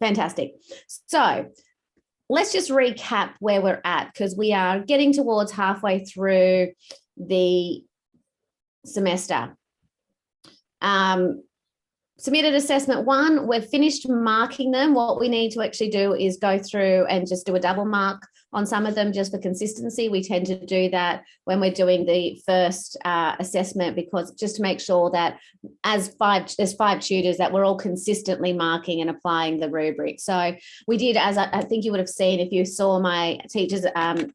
Fantastic. So let's just recap where we're at, because we are getting towards halfway through the semester. Submitted assessment 1, we've finished marking them. What we need to actually do is go through and just do a double mark on some of them just for consistency. We tend to do that when we're doing the first assessment, because just to make sure that there's 5 tutors, that we're all consistently marking and applying the rubric. So we did, as I think you would have seen if you saw my teacher's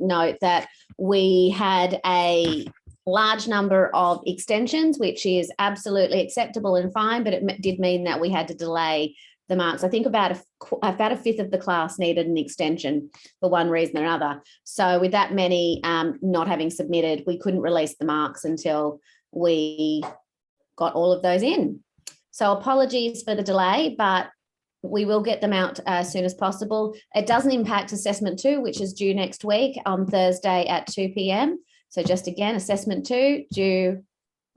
note, that we had a large number of extensions, which is absolutely acceptable and fine, but it did mean that we had to delay the marks. I think about a fifth of the class needed an extension for one reason or another. So with that many not having submitted, we couldn't release the marks until we got all of those in. So apologies for the delay, but we will get them out as soon as possible. It doesn't impact assessment 2, which is due next week on Thursday at 2 p.m. So just again, assessment 2 due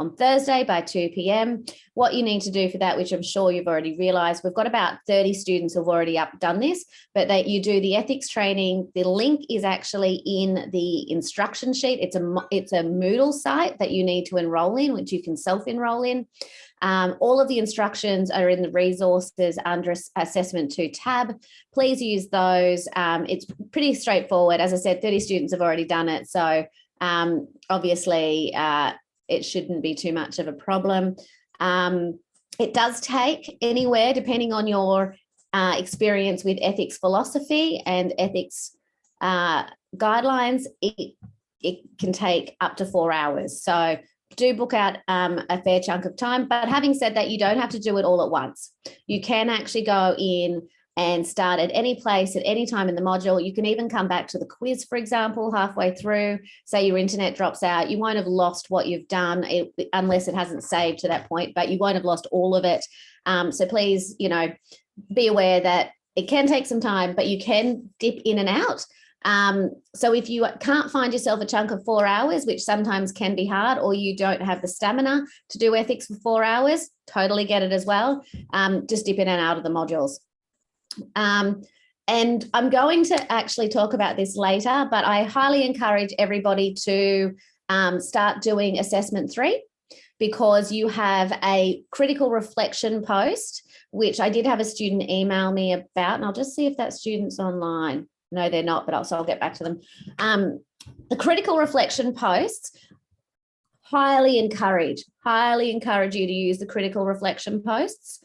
on Thursday by 2 p.m. What you need to do for that, which I'm sure you've already realised, we've got about 30 students who've already done this, but that you do the ethics training. The link is actually in the instruction sheet. It's a Moodle site that you need to enrol in, which you can self-enroll in. All of the instructions are in the resources under assessment 2 tab. Please use those. It's pretty straightforward. As I said, 30 students have already done it. So obviously it shouldn't be too much of a problem. It does take anywhere, depending on your experience with ethics philosophy and ethics guidelines, it can take up to 4 hours. So do book out a fair chunk of time. But having said that, you don't have to do it all at once. You can actually go in and start at any place at any time in the module. You can even come back to the quiz, for example, halfway through. Say your internet drops out, you won't have lost what you've done unless it hasn't saved to that point, but you won't have lost all of it. So please, be aware that it can take some time, but you can dip in and out. So if you can't find yourself a chunk of 4 hours, which sometimes can be hard, or you don't have the stamina to do ethics for 4 hours, totally get it as well. Just dip in and out of the modules. And I'm going to actually talk about this later, but I highly encourage everybody to start doing assessment 3, because you have a critical reflection post, which I did have a student email me about, and I'll just see if that student's online. No, they're not, but I'll get back to them. The critical reflection posts, highly encourage you to use the critical reflection posts.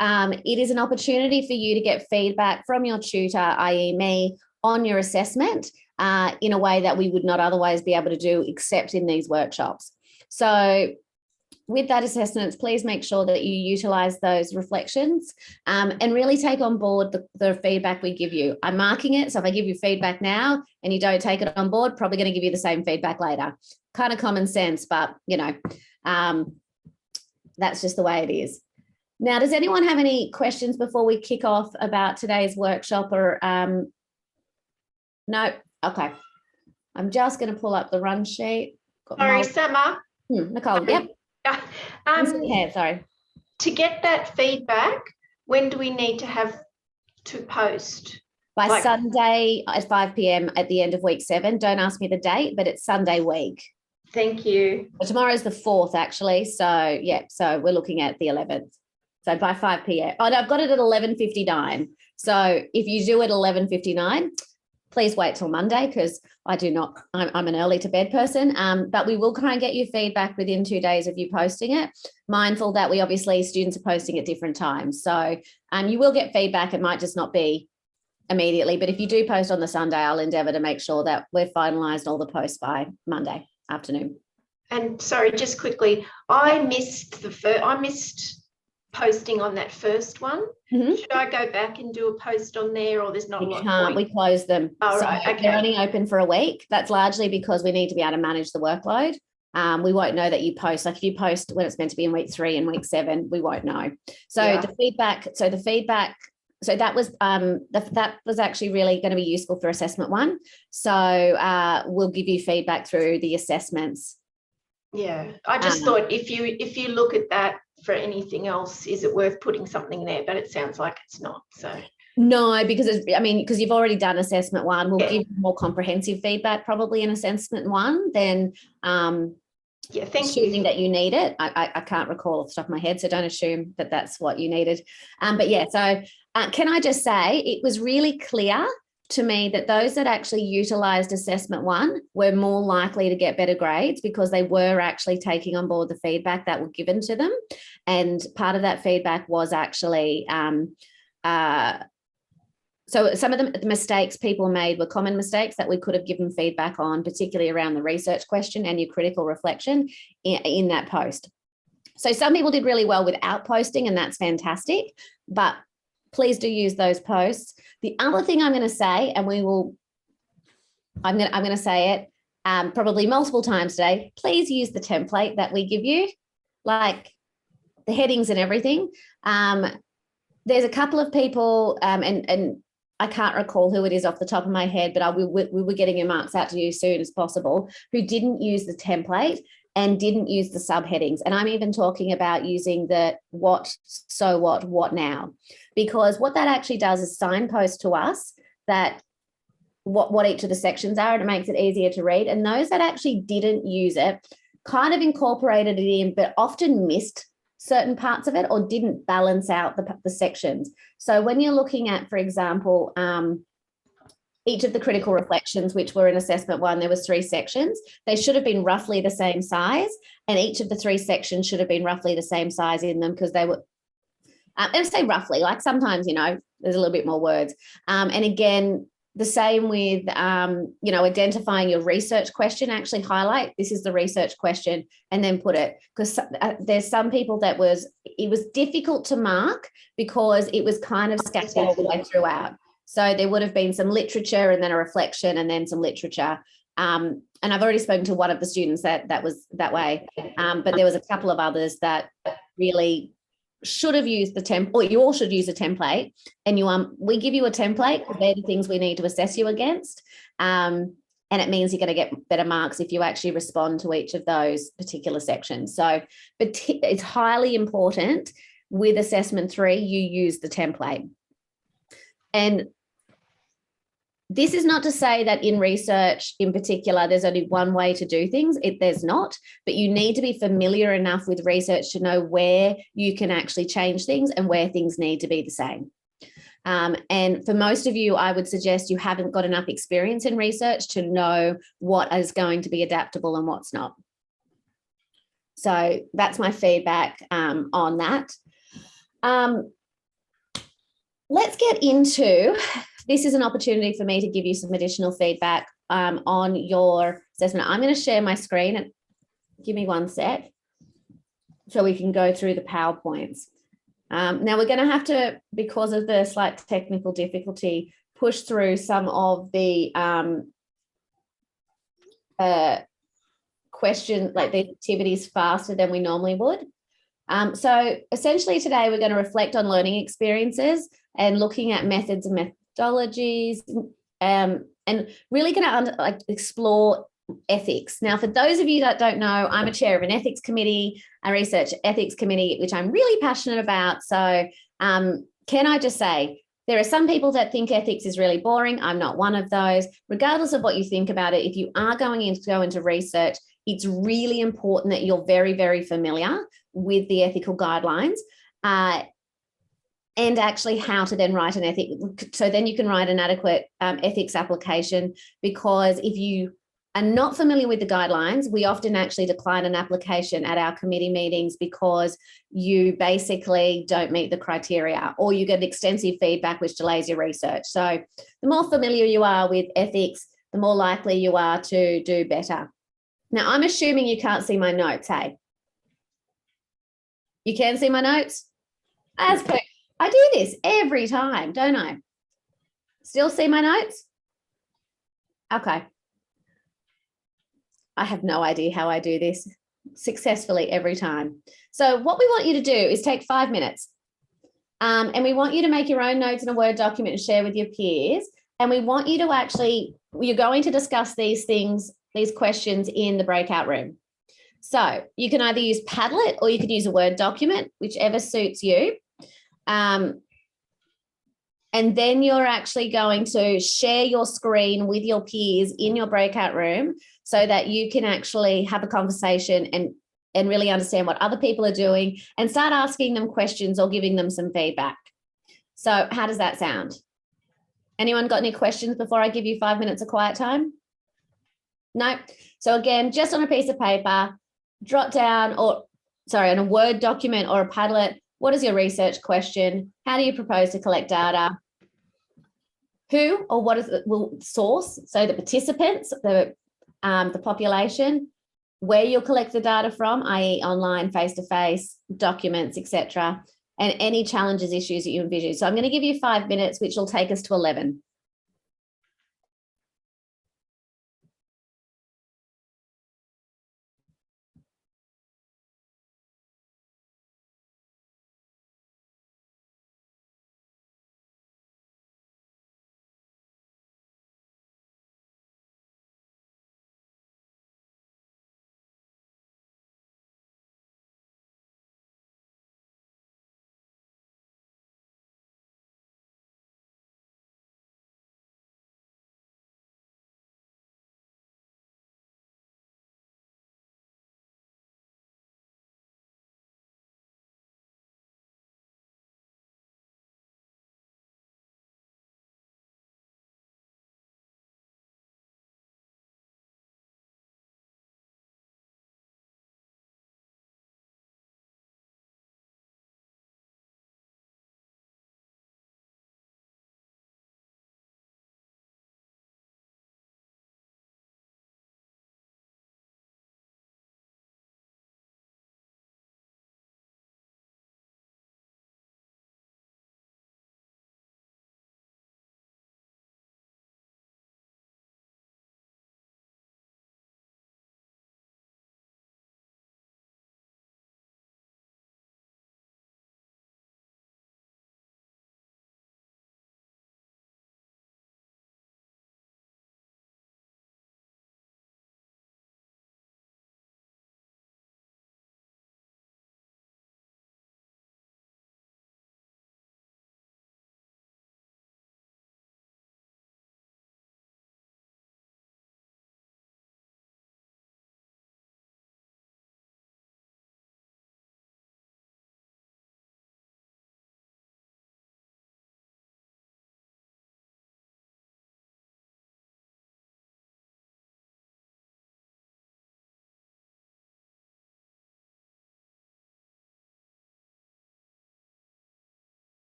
It is an opportunity for you to get feedback from your tutor, i.e. me, on your assessment in a way that we would not otherwise be able to do except in these workshops. So with that assessments, please make sure that you utilise those reflections and really take on board the feedback we give you. I'm marking it, so if I give you feedback now and you don't take it on board, probably going to give you the same feedback later. Kind of common sense, but, that's just the way it is. Now, does anyone have any questions before we kick off about today's workshop? Or no? Okay. I'm just going to pull up the run sheet. Sorry, Sama. Nicole, yep. Sorry. To get that feedback, when do we need to have to post? By Sunday at 5 p.m. at the end of week 7. Don't ask me the date, but it's Sunday week. Thank you. Well, tomorrow's the 4th, actually. So, yeah, so we're looking at the 11th. So by 5 p.m. Oh, no, I've got it at 11:59. So if you do it 11:59, please wait till Monday, because I'm an early to bed person, but we will try and get you feedback within 2 days of you posting it. Mindful that students are posting at different times. So you will get feedback. It might just not be immediately, but if you do post on the Sunday, I'll endeavour to make sure that we've finalised all the posts by Monday afternoon. And sorry, just quickly, I missed posting on that first one. Mm-hmm. Should I go back and do a post on there, or there's not a lot of point? We close them. Oh, right, okay. They're only open for a week. That's largely because we need to be able to manage the workload. We won't know that you post. Like if you post when it's meant to be in week 3 and week 7, we won't know. So yeah. That was actually really going to be useful for assessment 1. So we'll give you feedback through the assessments. Yeah, I just thought if you look at that for anything else, is it worth putting something there? But it sounds like it's not. So No, because because you've already done assessment one, we'll give you more comprehensive feedback probably in assessment one than assuming that you need it. I can't recall off the top of my head, so don't assume that that's what you needed. But yeah, so can I just say it was really clear to me that those that actually utilised assessment one were more likely to get better grades because they were actually taking on board the feedback that were given to them. And part of that feedback was actually so some of the mistakes people made were common mistakes that we could have given feedback on, particularly around the research question and your critical reflection in that post. So some people did really well without posting, and that's fantastic, but please do use those posts. The other thing I'm going to say, and I'm going to say it probably multiple times today, please use the template that we give you, like the headings and everything. There's a couple of people, and I can't recall who it is off the top of my head, but we were getting your marks out to you as soon as possible, who didn't use the template and didn't use the subheadings. And I'm even talking about using the what, so what now, because what that actually does is signpost to us that what each of the sections are, and it makes it easier to read. And those that actually didn't use it kind of incorporated it in, but often missed certain parts of it or didn't balance out the sections. So when you're looking at, for example, each of the critical reflections, which were in assessment one, there was 3 sections. They should have been roughly the same size, and each of the 3 sections should have been roughly the same size in them, because they were, and say roughly, like sometimes, there's a little bit more words. And again, the same with, identifying your research question, actually highlight, this is the research question, and then put it, because there's some people that it was difficult to mark because it was kind of scattered all the way throughout. So there would have been some literature and then a reflection and then some literature. And I've already spoken to one of the students that was that way. But there was a couple of others that really should have used the template, or you all should use a template. And we give you a template because they're the things we need to assess you against. And it means you're going to get better marks if you actually respond to each of those particular sections. So, but it's highly important with assessment 3, you use the template. And this is not to say that in research in particular, there's only one way to do things. There's not, but you need to be familiar enough with research to know where you can actually change things and where things need to be the same. And for most of you, I would suggest you haven't got enough experience in research to know what is going to be adaptable and what's not. So that's my feedback on that. Let's get into, this is an opportunity for me to give you some additional feedback on your assessment. I'm going to share my screen, and give me one sec so we can go through the PowerPoints. Now we're going to have to, because of the slight technical difficulty, push through some of the questions, like the activities, faster than we normally would. So essentially today we're going to reflect on learning experiences and looking at methods and methodologies, and really going to explore ethics. Now, for those of you that don't know, I'm a chair of an ethics committee, a research ethics committee, which I'm really passionate about. So can I just say, there are some people that think ethics is really boring. I'm not one of those. Regardless of what you think about it, if you are going to go into research, it's really important that you're very, very familiar with the ethical guidelines and actually how to then write an ethic. So then you can write an adequate ethics application, because if you are not familiar with the guidelines, we often actually decline an application at our committee meetings because you basically don't meet the criteria, or you get extensive feedback which delays your research. So the more familiar you are with ethics, the more likely you are to do better. Now, I'm assuming you can't see my notes, hey? You can see my notes? I do this every time, don't I? Still see my notes? Okay. I have no idea how I do this successfully every time. So what we want you to do is take 5 minutes, and we want you to make your own notes in a Word document and share with your peers. And we want you to actually, you're going to discuss these things, these questions in the breakout room. So you can either use Padlet or you could use a Word document, whichever suits you. And then you're actually going to share your screen with your peers in your breakout room so that you can actually have a conversation and really understand what other people are doing and start asking them questions or giving them some feedback. So how does that sound? Anyone got any questions before I give you 5 minutes of quiet time? No. So again, just on a piece of paper, drop down on a Word document or a Padlet, what is your research question? How do you propose to collect data? Who or what is the source? So the participants, the population, where you'll collect the data from, i.e. online, face-to-face, documents, etc., and any challenges, issues that you envision. So I'm going to give you 5 minutes, which will take us to 11.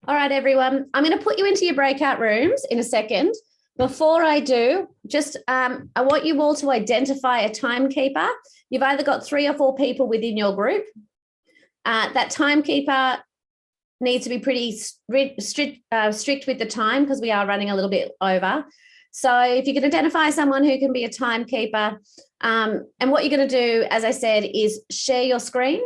All right, everyone. I'm going to put you into your breakout rooms in a second. Before I do, just I want you all to identify a timekeeper. You've either got 3 or 4 people within your group. That timekeeper needs to be pretty strict with the time because we are running a little bit over. So if you can identify someone who can be a timekeeper, and what you're going to do, as I said, is share your screen,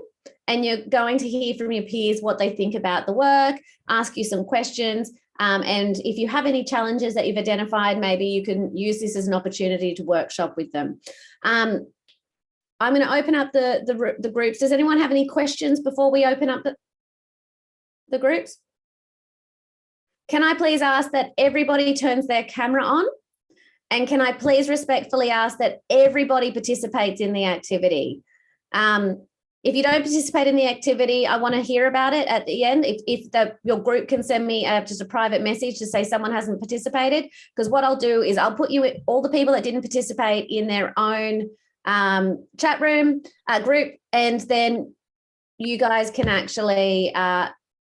and you're going to hear from your peers what they think about the work, ask you some questions. And if you have any challenges that you've identified, maybe you can use this as an opportunity to workshop with them. I'm going to open up the groups. Does anyone have any questions before we open up the groups? Can I please ask that everybody turns their camera on? And can I please respectfully ask that everybody participates in the activity? If you don't participate in the activity, I want to hear about it at the end. If your group can send me just a private message to say someone hasn't participated, because what I'll do is I'll put all the people that didn't participate in their own chat room group, and then you guys can actually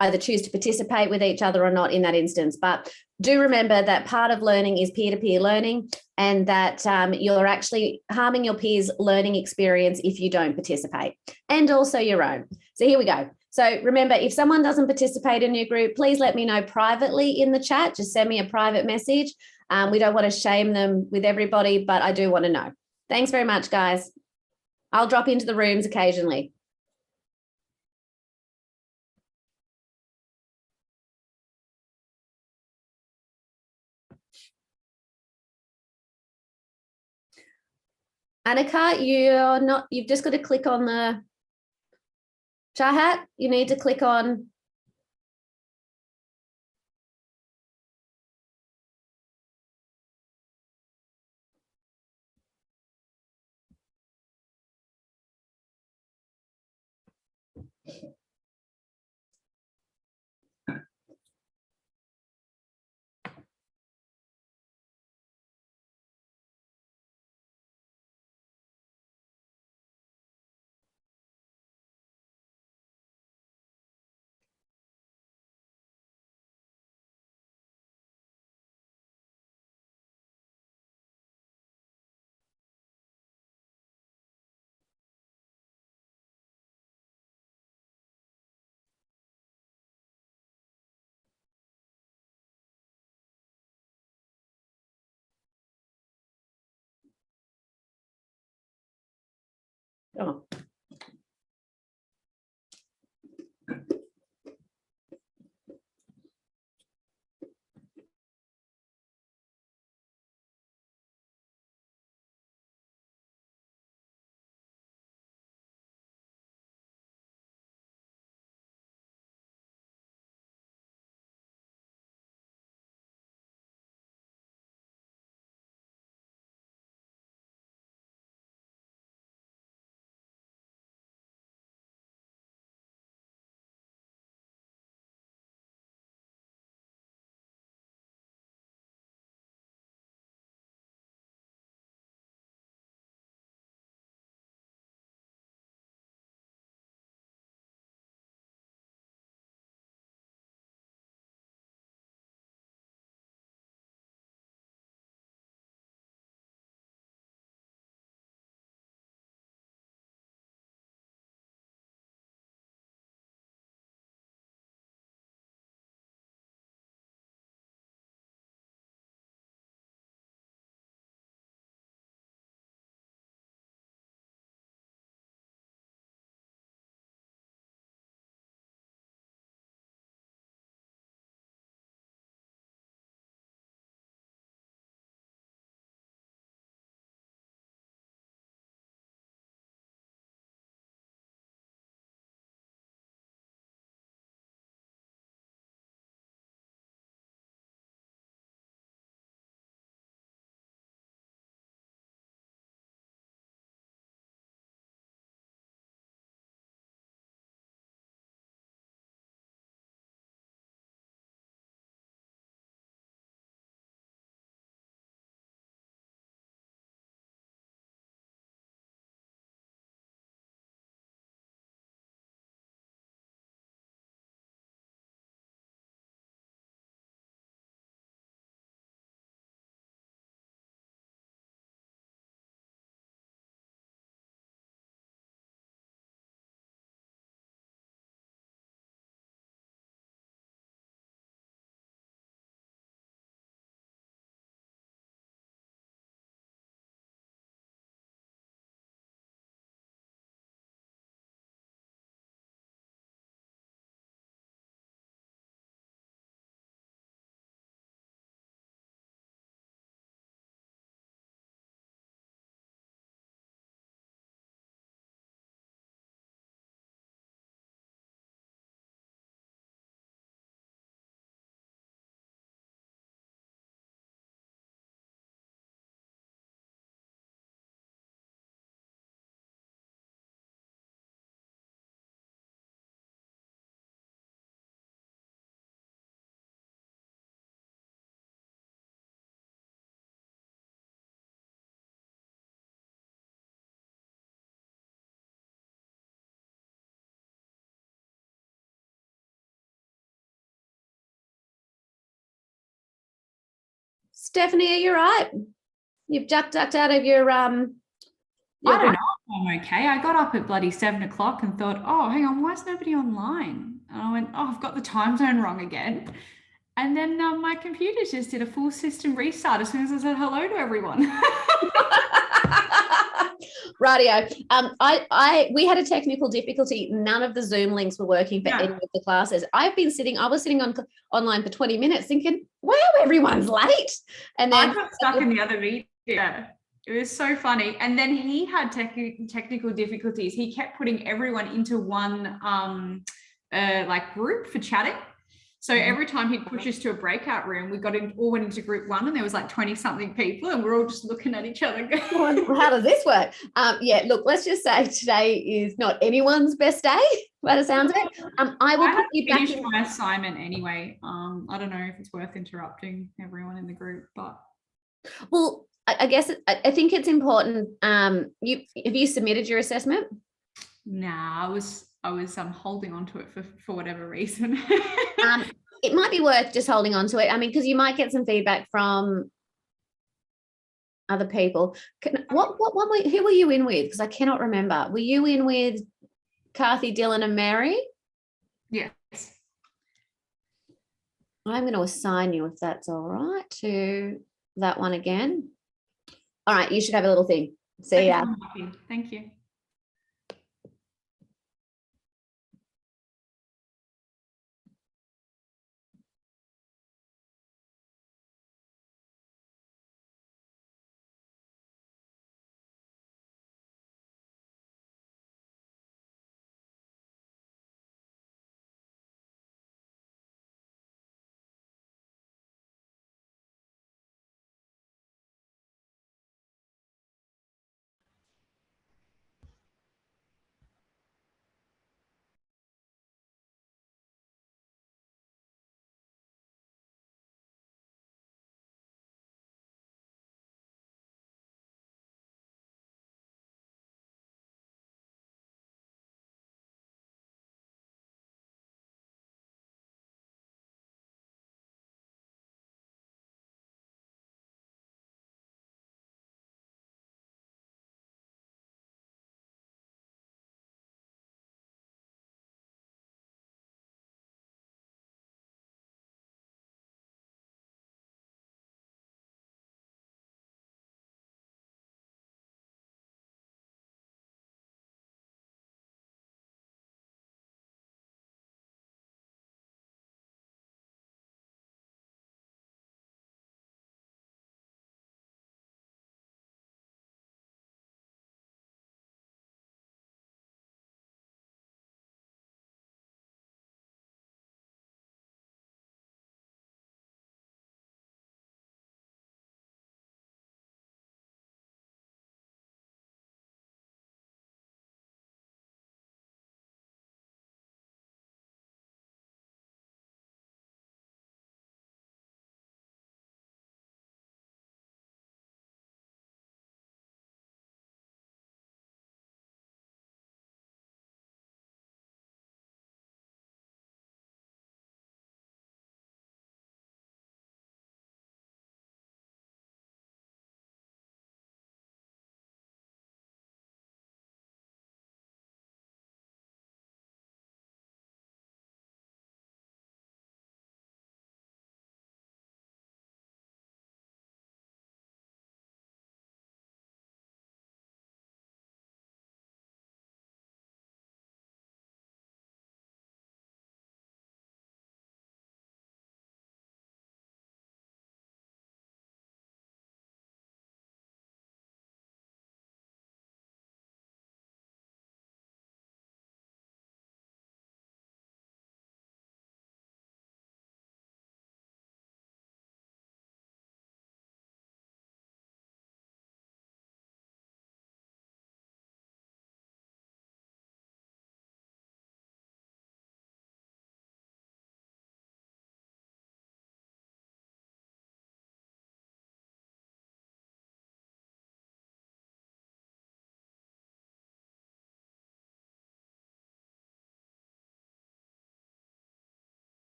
either choose to participate with each other or not in that instance. But do remember that part of learning is peer-to-peer learning, and that you're actually harming your peers' learning experience if you don't participate, and also your own. So here we go. So remember, if someone doesn't participate in your group, please let me know privately in the chat. Just send me a private message. We don't want to shame them with everybody, but I do want to know. Thanks very much, guys. I'll drop into the rooms occasionally. Annika, you've just got to click on the Chahat. You need to click on oh. Stephanie, are you right? You've ducked out of your I don't know if I'm okay. I got up at bloody 7 o'clock and thought, oh, hang on, why is nobody online? And I went, oh, I've got the time zone wrong again. And then my computer just did a full system restart as soon as I said hello to everyone. Radio. We had a technical difficulty. None of the Zoom links were working for any of the classes. I was sitting online for 20 minutes thinking, wow, everyone's late. And then I got stuck in the other meeting. Yeah. It was so funny. And then he had technical difficulties. He kept putting everyone into one like group for chatting. So every time he'd push us to a breakout room, we all went into group one, and there was like 20 something people, and we're all just looking at each other going, how does this work? Yeah, look, let's just say today is not anyone's best day by the sounds of it. I will put you back in my assignment anyway. I don't know if it's worth interrupting everyone in the group, but well, I guess I think it's important. Have you submitted your assessment? Nah, I was holding on to it for whatever reason. It might be worth just holding on to it. I mean, because you might get some feedback from other people. Who were you in with? Because I cannot remember. Were you in with Kathy, Dylan, and Mary? Yes. I'm going to assign you, if that's all right, to that one again. All right, you should have a little thing. See ya. Thank you.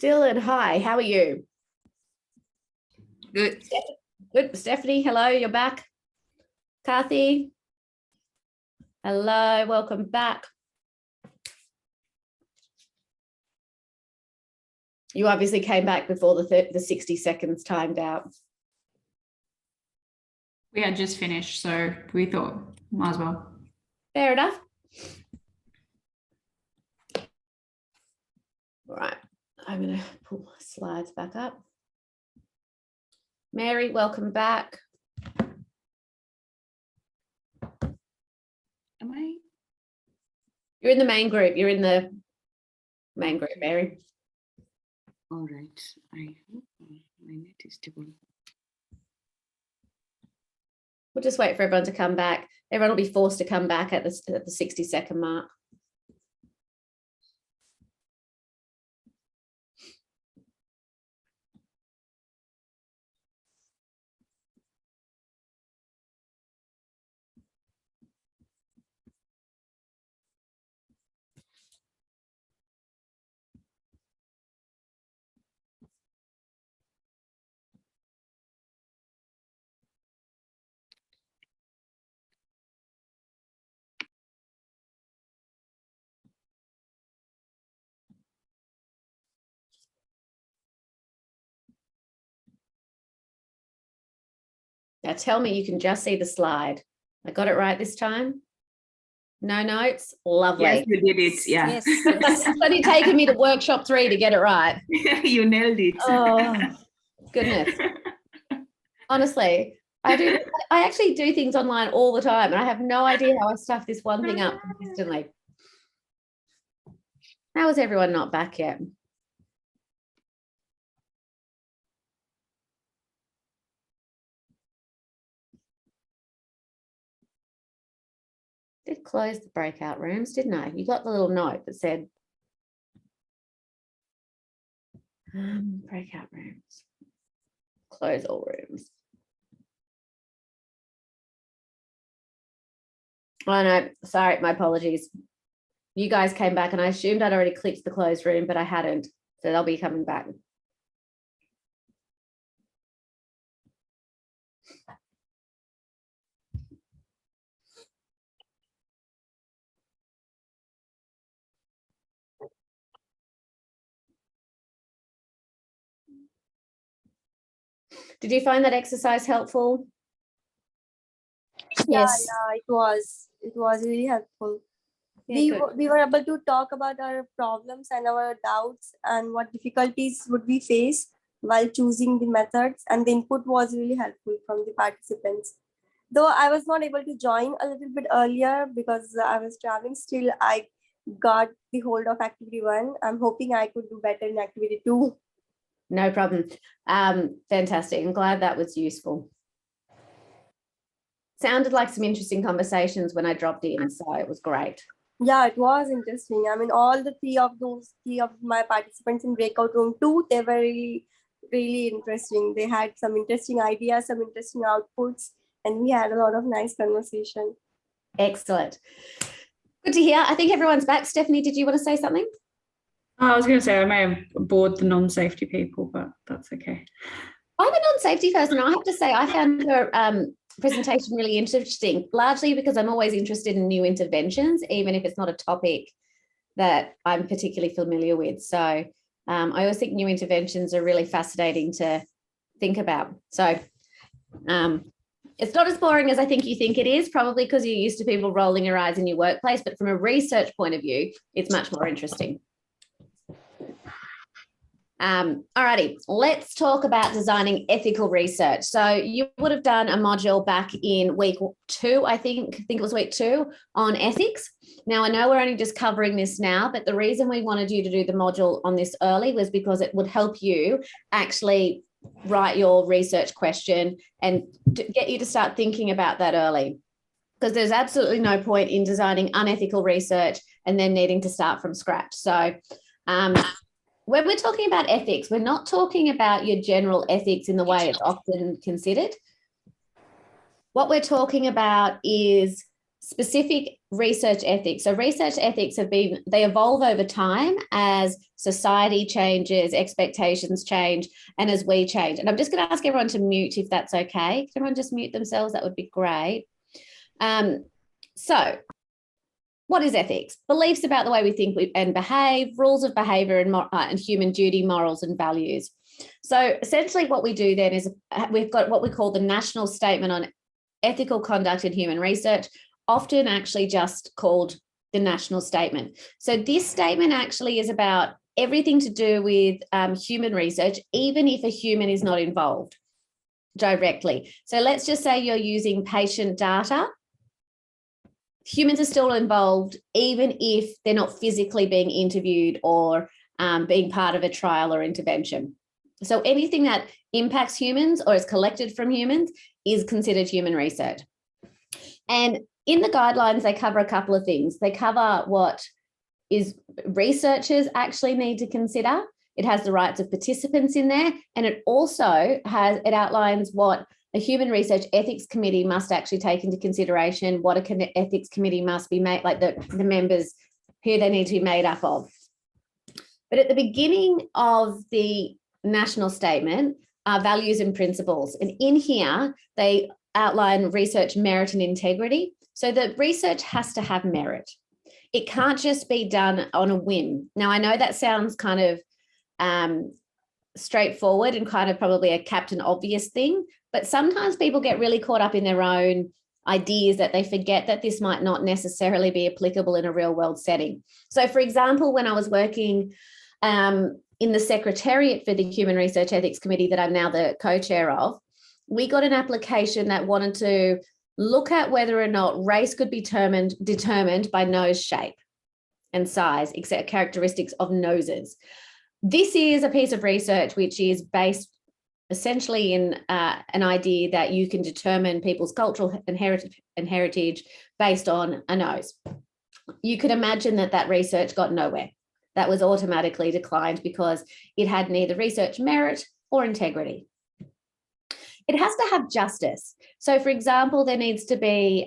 Dylan, hi, how are you? Good. Good. Stephanie, hello, you're back. Kathy, hello, welcome back. You obviously came back before the 60 seconds timed out. We had just finished, so we thought might as well. Fair enough. All right, I'm going to pull my slides back up. Mary, welcome back. Am I? You're in the main group. You're in the main group, Mary. All right. I hope my net is stable. We'll just wait for everyone to come back. Everyone will be forced to come back at the 60-second mark. Now tell me you can just see the slide. I got it right this time? No notes? Lovely. Yes, you did it. Yeah. Yes. It's only taken me to workshop 3 to get it right. You nailed it. Oh, goodness. Honestly, I actually do things online all the time, and I have no idea how I stuff this one thing up consistently. How is everyone not back yet? Did close the breakout rooms, didn't I? You got the little note that said breakout rooms, close all rooms. Oh no, sorry, my apologies. You guys came back and I assumed I'd already clicked the closed room, but I hadn't. So they'll be coming back. Did you find that exercise helpful? Yes. Yeah, it was really helpful. Yeah, we were able to talk about our problems and our doubts and what difficulties would we face while choosing the methods, and the input was really helpful from the participants. Though I was not able to join a little bit earlier because I was traveling, still I got the hold of activity 1. I'm hoping I could do better in activity 2. No problem. Fantastic. I'm glad that was useful. Sounded like some interesting conversations when I dropped in, so it was great. Yeah, it was interesting. I mean, all the three of my participants in breakout room 2, they were really, really interesting. They had some interesting ideas, some interesting outputs, and we had a lot of nice conversation. Excellent. Good to hear. I think everyone's back. Stephanie, did you want to say something? I was going to say I may have bored the non-safety people, but that's okay. I'm a non-safety person. I have to say I found her presentation really interesting, largely because I'm always interested in new interventions, even if it's not a topic that I'm particularly familiar with. So I always think new interventions are really fascinating to think about. So it's not as boring as I think you think it is, probably because you're used to people rolling your eyes in your workplace, but from a research point of view, it's much more interesting. Alrighty, let's talk about designing ethical research. So you would have done a module back in week 2, I think it was week 2 on ethics. Now, I know we're only just covering this now, but the reason we wanted you to do the module on this early was because it would help you actually write your research question and get you to start thinking about that early. Because there's absolutely no point in designing unethical research and then needing to start from scratch. So when we're talking about ethics, we're not talking about your general ethics in the way it's often considered. What we're talking about is specific research ethics. So research ethics they evolve over time as society changes, expectations change, and as we change. And I'm just going to ask everyone to mute if that's okay. Can everyone just mute themselves? That would be great. So what is ethics? Beliefs about the way we think and behave, rules of behavior and human duty, morals and values. So essentially what we do then is we've got what we call the National Statement on Ethical Conduct in Human Research, often actually just called the National Statement. So this statement actually is about everything to do with human research, even if a human is not involved directly. So let's just say you're using patient data. Humans are still involved, even if they're not physically being interviewed or being part of a trial or intervention. So anything that impacts humans or is collected from humans is considered human research. And in the guidelines, they cover a couple of things. They cover what is researchers actually need to consider. It has the rights of participants in there, and it also outlines what a human research ethics committee must actually take into consideration, what an ethics committee must be made, like the members, who they need to be made up of. But at the beginning of the national statement are values and principles. And in here, they outline research merit and integrity. So the research has to have merit. It can't just be done on a whim. Now, I know that sounds kind of straightforward and kind of probably a Captain Obvious thing, but sometimes people get really caught up in their own ideas that they forget that this might not necessarily be applicable in a real world setting. So for example, when I was working in the Secretariat for the Human Research Ethics Committee that I'm now the co-chair of, we got an application that wanted to look at whether or not race could be determined by nose shape and size, except characteristics of noses. This is a piece of research which is based essentially in an idea that you can determine people's cultural and heritage based on a nose. You could imagine that research got nowhere. That was automatically declined because it had neither research merit or integrity. It has to have justice. So for example, there needs to be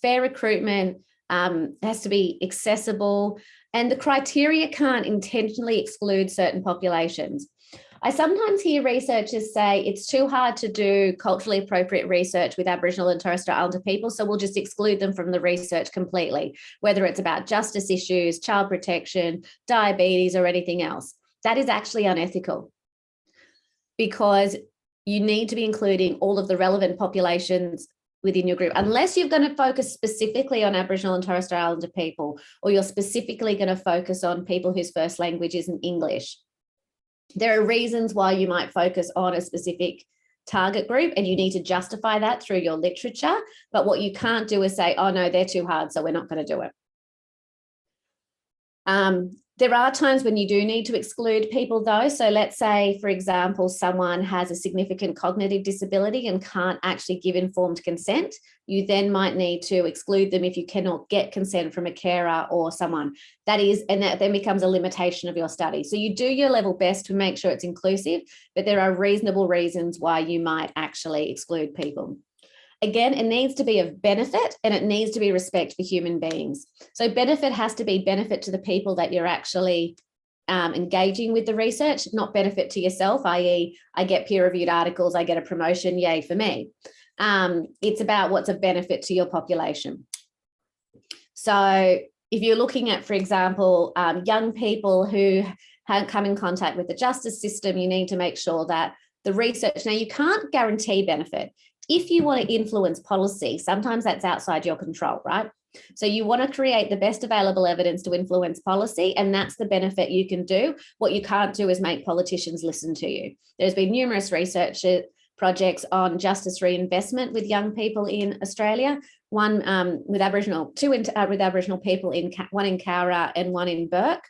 fair recruitment, has to be accessible, and the criteria can't intentionally exclude certain populations. I sometimes hear researchers say it's too hard to do culturally appropriate research with Aboriginal and Torres Strait Islander people, so we'll just exclude them from the research completely, whether it's about justice issues, child protection, diabetes, or anything else. That is actually unethical because you need to be including all of the relevant populations within your group, unless you're going to focus specifically on Aboriginal and Torres Strait Islander people, or you're specifically going to focus on people whose first language isn't English. There are reasons why you might focus on a specific target group, and you need to justify that through your literature. But what you can't do is say, oh no, they're too hard, so we're not going to do it. There are times when you do need to exclude people though. So let's say, for example, someone has a significant cognitive disability and can't actually give informed consent. You then might need to exclude them if you cannot get consent from a carer or someone. That then becomes a limitation of your study. So you do your level best to make sure it's inclusive, but there are reasonable reasons why you might actually exclude people. Again, it needs to be of benefit and it needs to be respect for human beings. So benefit has to be benefit to the people that you're actually engaging with the research, not benefit to yourself, i.e. I get peer-reviewed articles, I get a promotion, yay for me. It's about what's of benefit to your population. So if you're looking at, for example, young people who have come in contact with the justice system, you need to make sure that the research, now you can't guarantee benefit. If you want to influence policy, sometimes that's outside your control, right? So you want to create the best available evidence to influence policy, and that's the benefit you can do. What you can't do is make politicians listen to you. There's been numerous research projects on justice reinvestment with young people in Australia, one with Aboriginal, two with Aboriginal people, one in Cowra and one in Burke.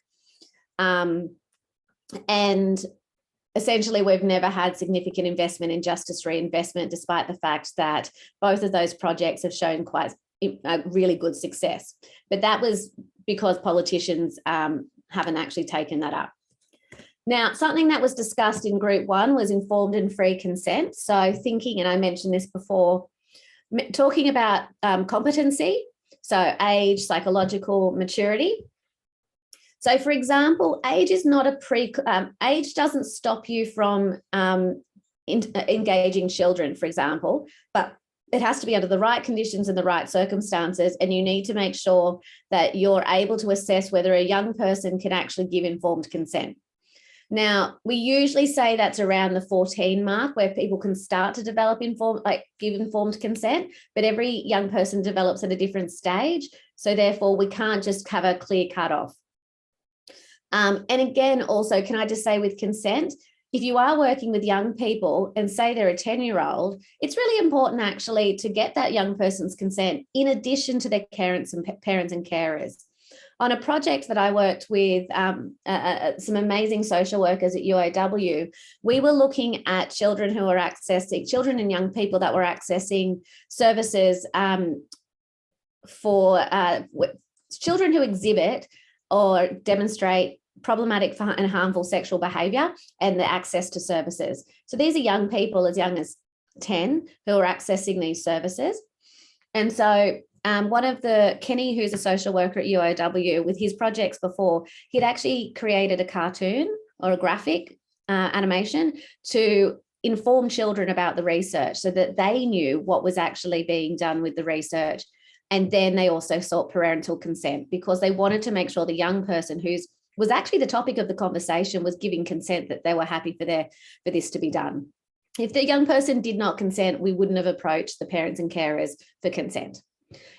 And essentially, we've never had significant investment in justice reinvestment, despite the fact that both of those projects have shown quite really good success. But that was because politicians haven't actually taken that up. Now, something that was discussed in group one was informed and free consent. So thinking, and I mentioned this before, talking about competency, so age, psychological maturity. So, for example, age is not age doesn't stop you from engaging children, for example, but it has to be under the right conditions and the right circumstances, and you need to make sure that you're able to assess whether a young person can actually give informed consent. Now, we usually say that's around the 14 mark where people can start to develop give informed consent, but every young person develops at a different stage. So therefore, we can't just have a clear cutoff. And again, also, can I just say with consent, if you are working with young people and say they're a 10-year-old, it's really important actually to get that young person's consent in addition to their parents and carers. On a project that I worked with some amazing social workers at UAW, we were looking at children and young people that were accessing services for children who exhibit or demonstrate problematic and harmful sexual behaviour and the access to services. So these are young people as young as 10 who are accessing these services. And so Kenny, who's a social worker at UAW, with his projects before, he'd actually created a cartoon or a graphic animation to inform children about the research so that they knew what was actually being done with the research. And then they also sought parental consent because they wanted to make sure the young person was actually the topic of the conversation was giving consent, that they were happy for this to be done. If the young person did not consent, we wouldn't have approached the parents and carers for consent.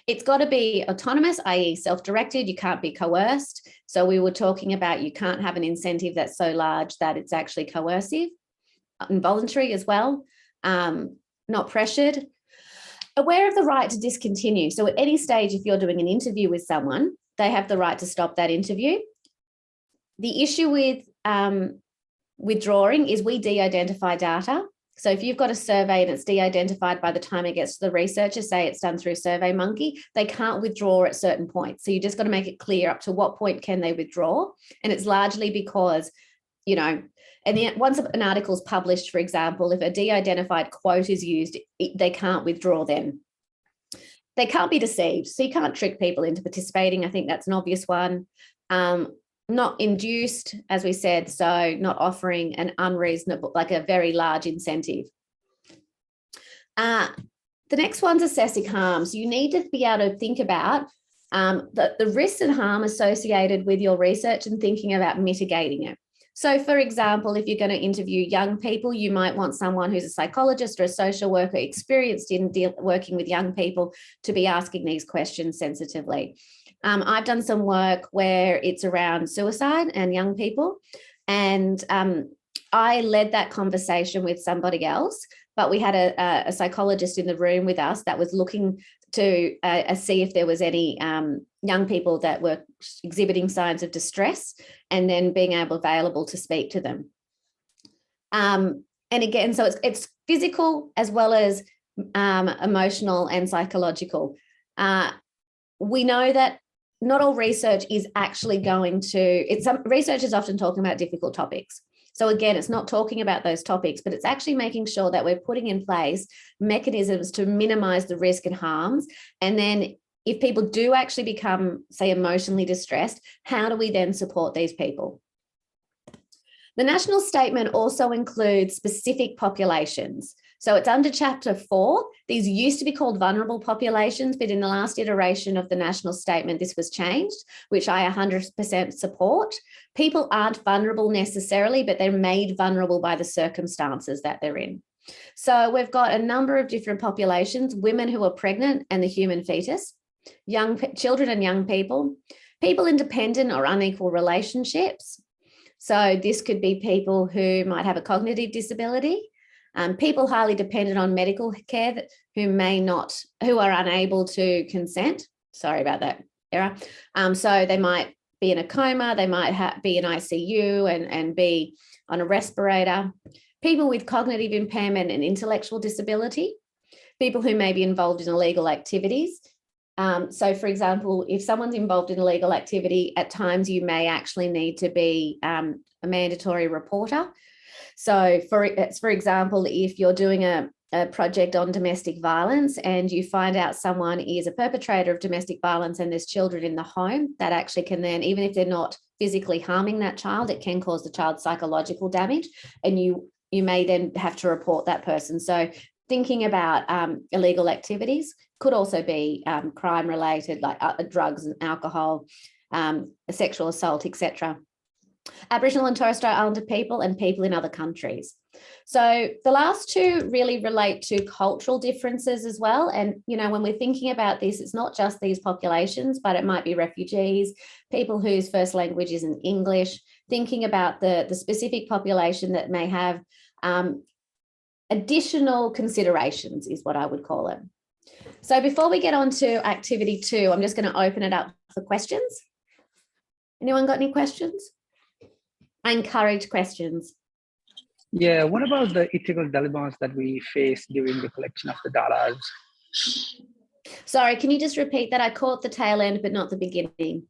It's got to be autonomous, i.e. self-directed. You can't be coerced. So we were talking about you can't have an incentive that's so large that it's actually coercive, involuntary as well, not pressured. Aware of the right to discontinue. So at any stage, if you're doing an interview with someone, they have the right to stop that interview. The issue with withdrawing is we de-identify data. So if you've got a survey and it's de-identified by the time it gets to the researcher, say it's done through SurveyMonkey, they can't withdraw at certain points. So you just got to make it clear up to what point can they withdraw. And it's largely because, and once an article is published, for example, if a de-identified quote is used, they can't withdraw then. They can't be deceived. So you can't trick people into participating. I think that's an obvious one. Not induced, as we said, so not offering an unreasonable, like a very large incentive. The next one's assessing harm. So you need to be able to think about the risks and harm associated with your research and thinking about mitigating it. So, for example, if you're going to interview young people, you might want someone who's a psychologist or a social worker experienced in working with young people to be asking these questions sensitively. I've done some work where it's around suicide and young people, and I led that conversation with somebody else, but we had a psychologist in the room with us that was looking to see if there was any young people that were exhibiting signs of distress and then being available to speak to them. And again, so it's physical as well as emotional and psychological. We know that not all research is actually research is often talking about difficult topics. So again, it's not talking about those topics, but it's actually making sure that we're putting in place mechanisms to minimize the risk and harms. And then if people do actually become, say, emotionally distressed, how do we then support these people? The national statement also includes specific populations. So it's under Chapter 4. These used to be called vulnerable populations, but in the last iteration of the national statement, this was changed, which I 100% support. People aren't vulnerable necessarily, but they're made vulnerable by the circumstances that they're in. So we've got a number of different populations: women who are pregnant and the human fetus, children and young people, people in dependent or unequal relationships. So this could be people who might have a cognitive disability, people highly dependent on medical care who are unable to consent. Sorry about that error. So they might be in a coma, they might be in ICU and be on a respirator. People with cognitive impairment and intellectual disability, people who may be involved in illegal activities. So, for example, if someone's involved in illegal activity, at times you may actually need to be a mandatory reporter. So, for example, if you're doing a a project on domestic violence and you find out someone is a perpetrator of domestic violence and there's children in the home, that actually can then, even if they're not physically harming that child, it can cause the child psychological damage, and you may then have to report that person. So thinking about illegal activities could also be crime related, like drugs and alcohol, sexual assault, etc. Aboriginal and Torres Strait Islander people and people in other countries. So the last two really relate to cultural differences as well. And, you know, when we're thinking about this, it's not just these populations, but it might be refugees, people whose first language isn't English, thinking about the specific population that may have additional considerations is what I would call it. So before we get on to activity 2, I'm just going to open it up for questions. Anyone got any questions? I encourage questions. Yeah, what about the ethical dilemmas that we face during the collection of the data? Sorry, can you just repeat that? I caught the tail end, but not the beginning.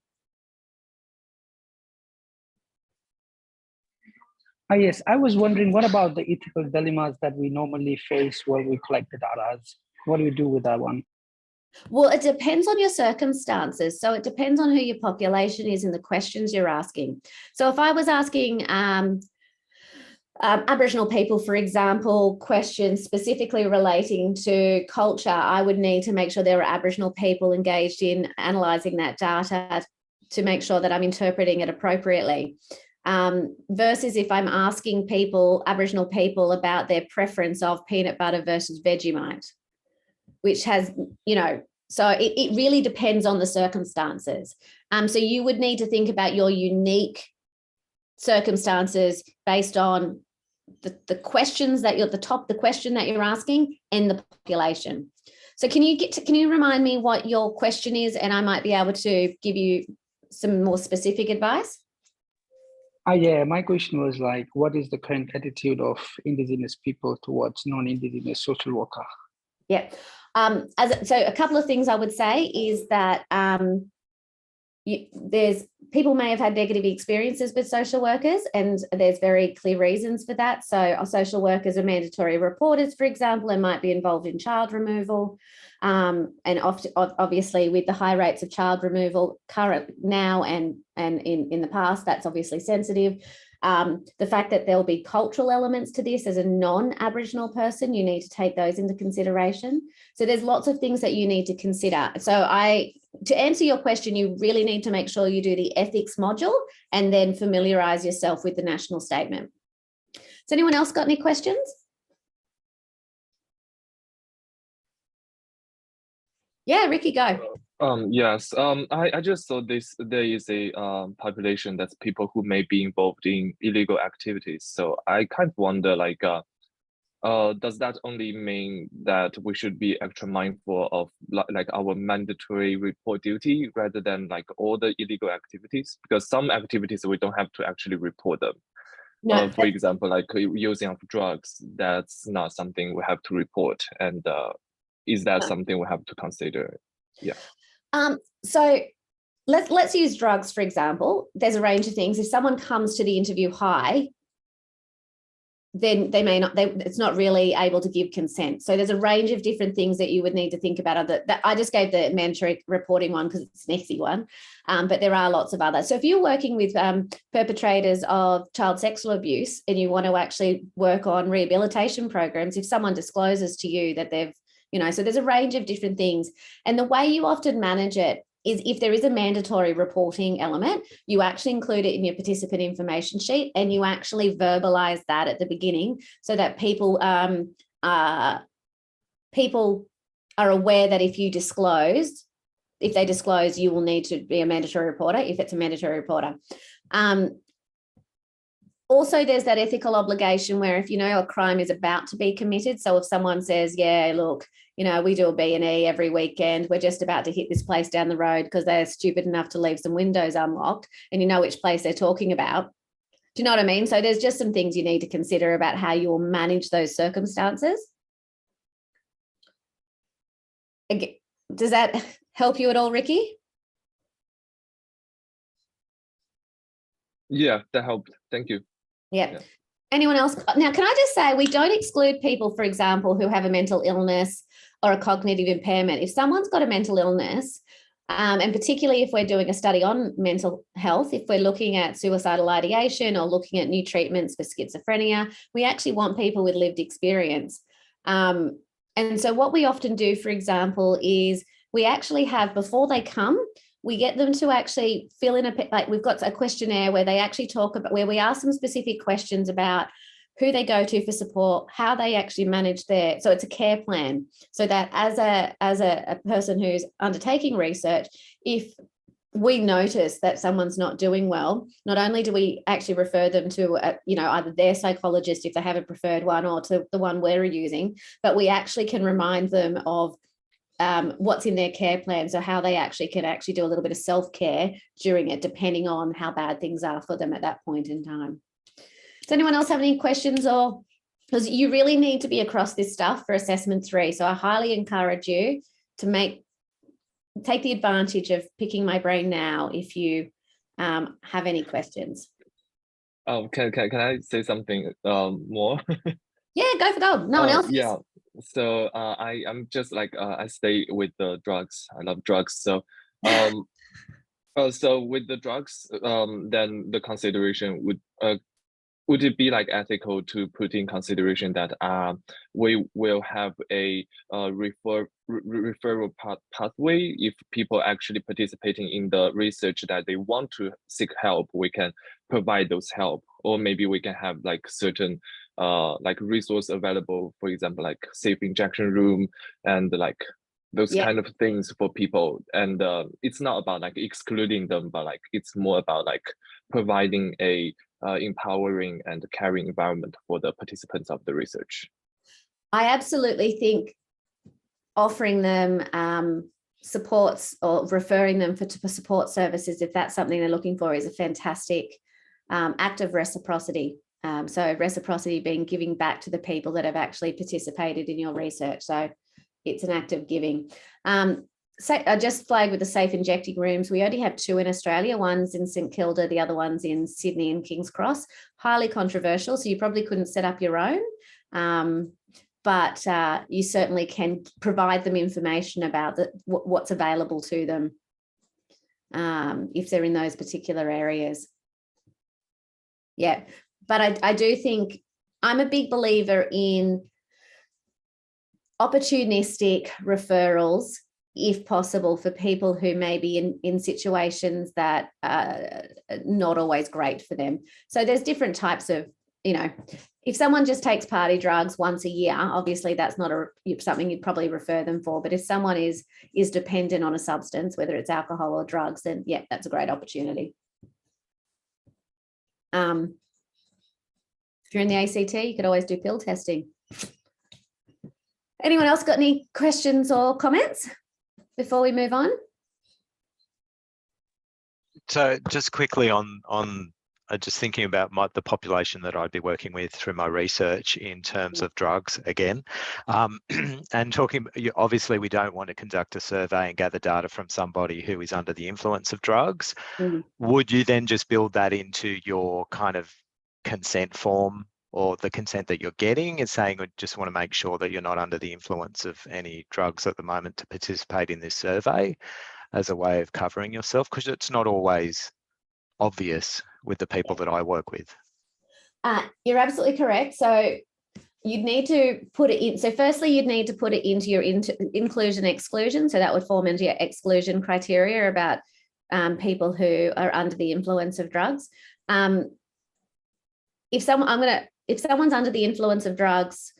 Yes, I was wondering, what about the ethical dilemmas that we normally face when we collect the data? What do we do with that one? Well, it depends on your circumstances. So it depends on who your population is and the questions you're asking. So if I was asking Aboriginal people, for example, questions specifically relating to culture, I would need to make sure there are Aboriginal people engaged in analysing that data to make sure that I'm interpreting it appropriately. Versus if I'm asking people, Aboriginal people, about their preference of peanut butter versus Vegemite, which has, you know, so it really depends on the circumstances. So you would need to think about your unique circumstances based on the questions that you're the question that you're asking and the population. So can you remind me what your question is, and I might be able to give you some more specific advice? Yeah, my question was like, what is the current attitude of Indigenous people towards non-Indigenous social worker? Yeah. So a couple of things I would say is that people may have had negative experiences with social workers, and there's very clear reasons for that. So our social workers are mandatory reporters, for example, and might be involved in child removal. And often, obviously, with the high rates of child removal current now and in the past, that's obviously sensitive. The fact that there'll be cultural elements to this as a non-Aboriginal person, you need to take those into consideration. So there's lots of things that you need to consider. So to answer your question, you really need to make sure you do the ethics module and then familiarise yourself with the national statement. Has anyone else got any questions? Yeah, Ricky, go. Yes, I just saw there is a population that's people who may be involved in illegal activities. So I kind of wonder, like, does that only mean that we should be extra mindful of like our mandatory report duty rather than like all the illegal activities? Because some activities we don't have to actually report them. No, for example, like using of drugs, that's not something we have to report. And is that something we have to consider? Yeah. So let's use drugs, for example. There's a range of things. If someone comes to the interview high, then it's not really able to give consent. So there's a range of different things that you would need to think about. That I just gave the mandatory reporting one because it's an easy one, but there are lots of others. So if you're working with perpetrators of child sexual abuse and you want to actually work on rehabilitation programs, if someone discloses to you that they've, so there's a range of different things. And the way you often manage it is if there is a mandatory reporting element, you actually include it in your participant information sheet and you actually verbalize that at the beginning so that people are aware that if they disclose, you will need to be a mandatory reporter if it's a mandatory reporter. Also, there's that ethical obligation where if a crime is about to be committed, so if someone says, yeah, look, we do a B&E every weekend, we're just about to hit this place down the road because they're stupid enough to leave some windows unlocked, and you know which place they're talking about. Do you know what I mean? So there's just some things you need to consider about how you will manage those circumstances. Does that help you at all, Ricky? Yeah, that helped. Thank you. Yeah. Anyone else? Now, can I just say, we don't exclude people, for example, who have a mental illness or a cognitive impairment. If someone's got a mental illness, and particularly if we're doing a study on mental health, if we're looking at suicidal ideation or looking at new treatments for schizophrenia, we actually want people with lived experience. And so what we often do, for example, is we actually have, before they come, we get them to actually fill in like we've got a questionnaire where they actually talk about, where we ask them specific questions about who they go to for support, how they actually manage their, so it's a care plan, so that as a person who's undertaking research, if we notice that someone's not doing well, not only do we actually refer them to either their psychologist if they have a preferred one, or to the one we're using, but we actually can remind them of what's in their care plan, so how they can do a little bit of self-care during it, depending on how bad things are for them at that point in time. Does anyone else have any questions? Or because you really need to be across this stuff for assessment 3, so I highly encourage you to take the advantage of picking my brain now if you have any questions. Can I say something more? Yeah, go for gold. No one else. Yeah. So I'm just like I stay with the drugs. I love drugs. So so with the drugs, then the consideration would it be like ethical to put in consideration that we will have a referral pathway if people actually participating in the research that they want to seek help, we can provide those help, or maybe we can have like certain like resource available, for example, like safe injection room and like those kind of things for people. And it's not about like excluding them, but like it's more about like providing a empowering and caring environment for the participants of the research. I absolutely think offering them supports or referring them for support services, if that's something they're looking for, is a fantastic act of reciprocity. So reciprocity being giving back to the people that have actually participated in your research. So it's an act of giving. I just flagged with the safe injecting rooms. We only have 2 in Australia. One's in St Kilda, the other one's in Sydney and King's Cross. Highly controversial, so you probably couldn't set up your own. But you certainly can provide them information about what's available to them if they're in those particular areas. Yeah, but I do think I'm a big believer in opportunistic referrals, if possible, for people who may be in situations that are not always great for them. So there's different types of, if someone just takes party drugs once a year, obviously that's not something you'd probably refer them for. But if someone is dependent on a substance, whether it's alcohol or drugs, then yeah, that's a great opportunity. If you're in the ACT, you could always do pill testing. Anyone else got any questions or comments before we move on? So just quickly on just thinking about the population that I'd be working with through my research in terms of drugs again, and talking, obviously we don't want to conduct a survey and gather data from somebody who is under the influence of drugs. Would you then just build that into your kind of consent form, or the consent that you're getting is saying, I just want to make sure that you're not under the influence of any drugs at the moment to participate in this survey, as a way of covering yourself? Because it's not always obvious with the people that I work with. You're absolutely correct. So you'd need to put it in. So firstly, you'd need to put it into your inclusion exclusion. So that would form into your exclusion criteria about people who are under the influence of drugs. If someone's under the influence of drugs,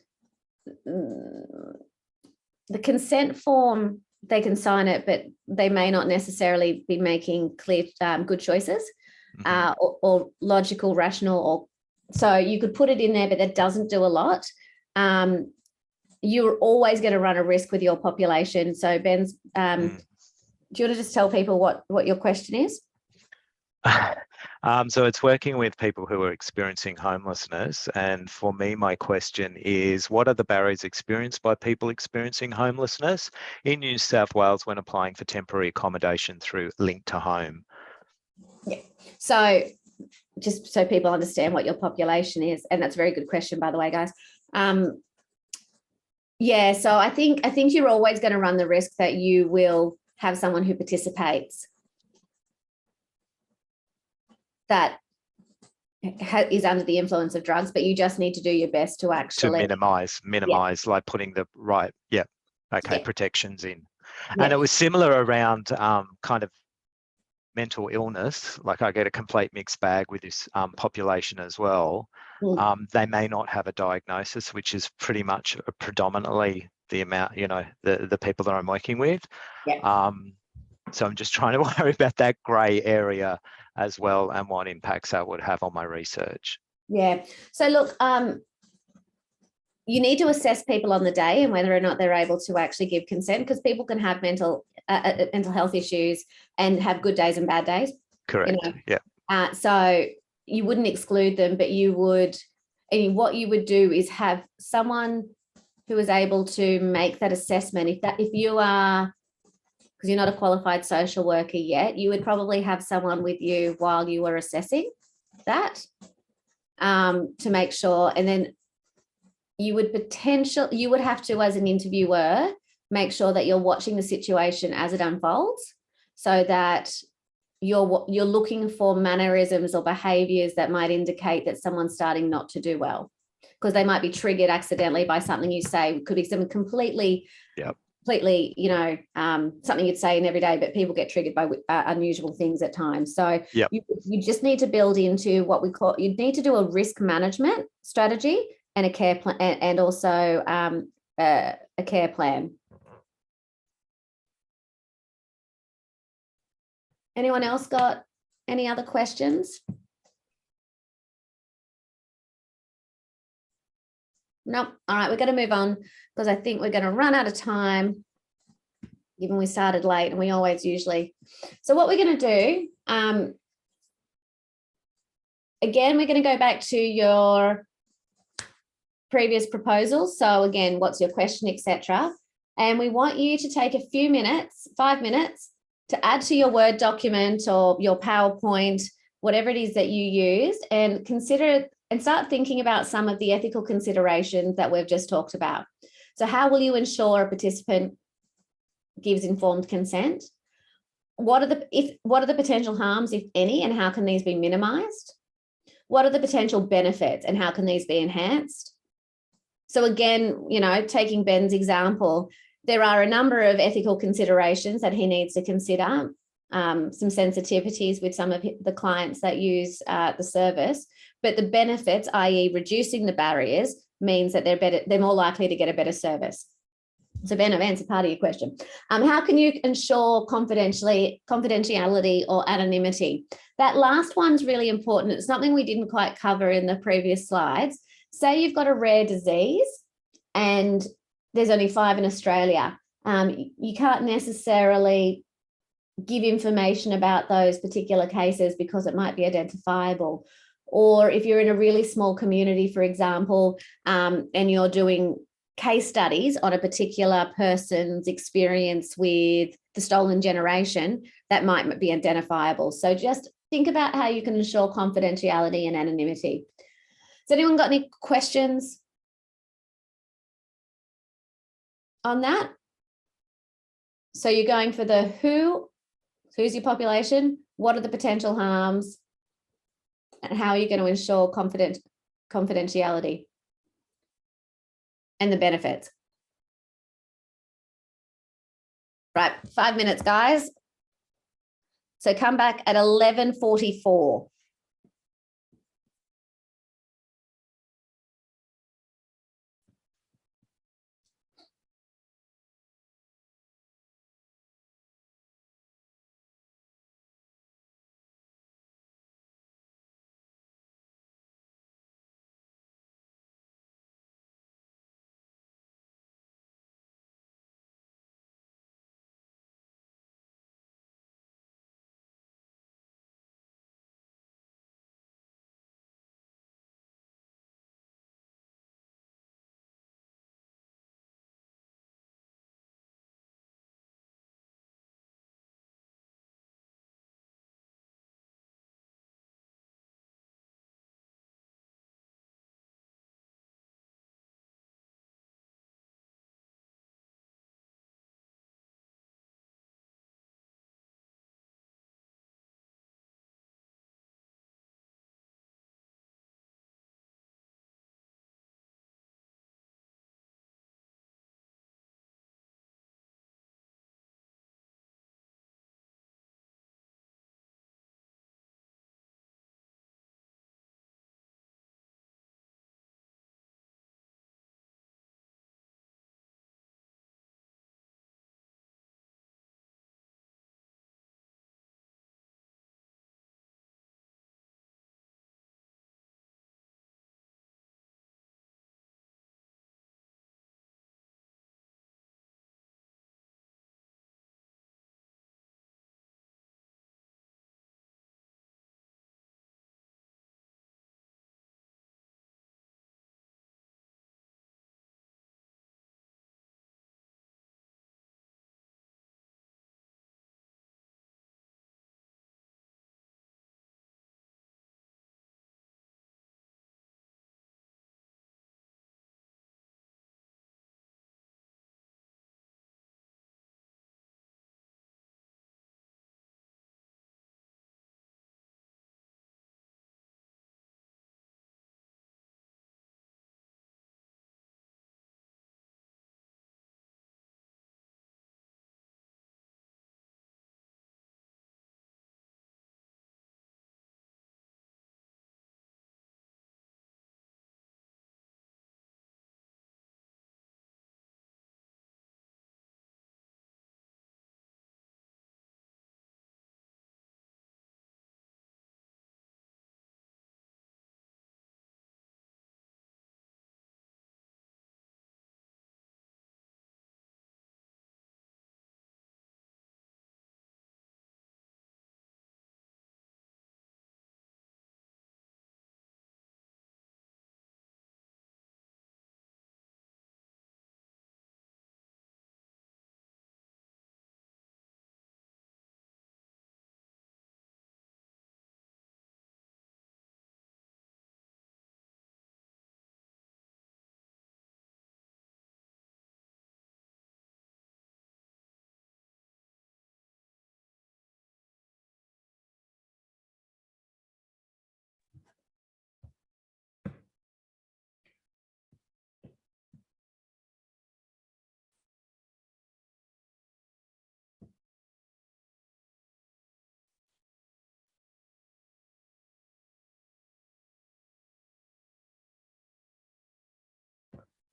the consent form, they can sign it, but they may not necessarily be making clear, good choices, or logical, rational, or so you could put it in there, but that doesn't do a lot. You're always going to run a risk with your population. So Ben's, do you want to just tell people what your question is? So it's working with people who are experiencing homelessness. And for me, my question is, what are the barriers experienced by people experiencing homelessness in New South Wales when applying for temporary accommodation through Link to Home? Yeah. So just so people understand what your population is. And that's a very good question, by the way, guys. Yeah, so I think you're always going to run the risk that you will have someone who participates that is under the influence of drugs, but you just need to do your best to actually minimize, like putting the right, protections in. Yeah. And it was similar around kind of mental illness. Like I get a complete mixed bag with this population as well. They may not have a diagnosis, which is pretty much predominantly the amount, the people that I'm working with. Yeah. So I'm just trying to worry about that grey area as well and what impacts that would have on my research. Yeah. So look, you need to assess people on the day and whether or not they're able to actually give consent, because people can have mental health issues and have good days and bad days. Correct. Yeah. So you wouldn't exclude them, but you would, and what you would do is have someone who is able to make that assessment. If you are, because you're not a qualified social worker yet, you would probably have someone with you while you were assessing that to make sure. And then you would have to, as an interviewer, make sure that you're watching the situation as it unfolds, so that you're looking for mannerisms or behaviors that might indicate that someone's starting not to do well, because they might be triggered accidentally by something you say. It could be something completely, something you'd say in every day, but people get triggered by unusual things at times. So you just need to build into what we call, you need to do a risk management strategy and a care plan, and also a care plan. Anyone else got any other questions? Nope. All right, we're going to move on because I think we're going to run out of time, given we started late, and we always usually. So what we're going to do, again, we're going to go back to your previous proposals. So again, what's your question, etc. And we want you to take a few minutes, 5 minutes, to add to your Word document or your PowerPoint, whatever it is that you use, and consider it and start thinking about some of the ethical considerations that we've just talked about. So how will you ensure a participant gives informed consent? What are the potential harms, if any, and how can these be minimized? What are the potential benefits and how can these be enhanced? So again, taking Ben's example, there are a number of ethical considerations that he needs to consider, some sensitivities with some of the clients that use the service, but the benefits, i.e. reducing the barriers, means that they're more likely to get a better service. So Ben, I've answered part of your question. How can you ensure confidentiality or anonymity? That last one's really important. It's something we didn't quite cover in the previous slides. Say you've got a rare disease and there's only 5 in Australia. You can't necessarily give information about those particular cases because it might be identifiable. Or if you're in a really small community, for example, and you're doing case studies on a particular person's experience with the stolen generation, that might be identifiable. So just think about how you can ensure confidentiality and anonymity. Has anyone got any questions on that? So you're going for the who's your population, what are the potential harms, and how are you going to ensure confidentiality and the benefits? Right, 5 minutes, guys. So come back at 11:44.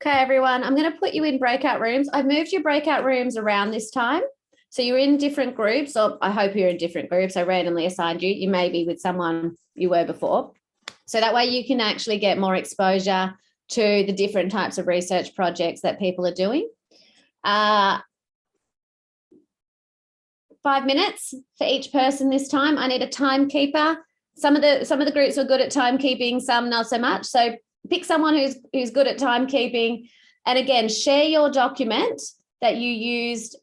Okay, everyone, I'm going to put you in breakout rooms. I've moved your breakout rooms around this time. So you're in different groups, or I hope you're in different groups. I randomly assigned you. You may be with someone you were before. So that way you can actually get more exposure to the different types of research projects that people are doing. 5 minutes for each person this time. I need a timekeeper. Some of the groups are good at timekeeping, some not so much. So pick someone who's good at timekeeping. And again, share your document that you used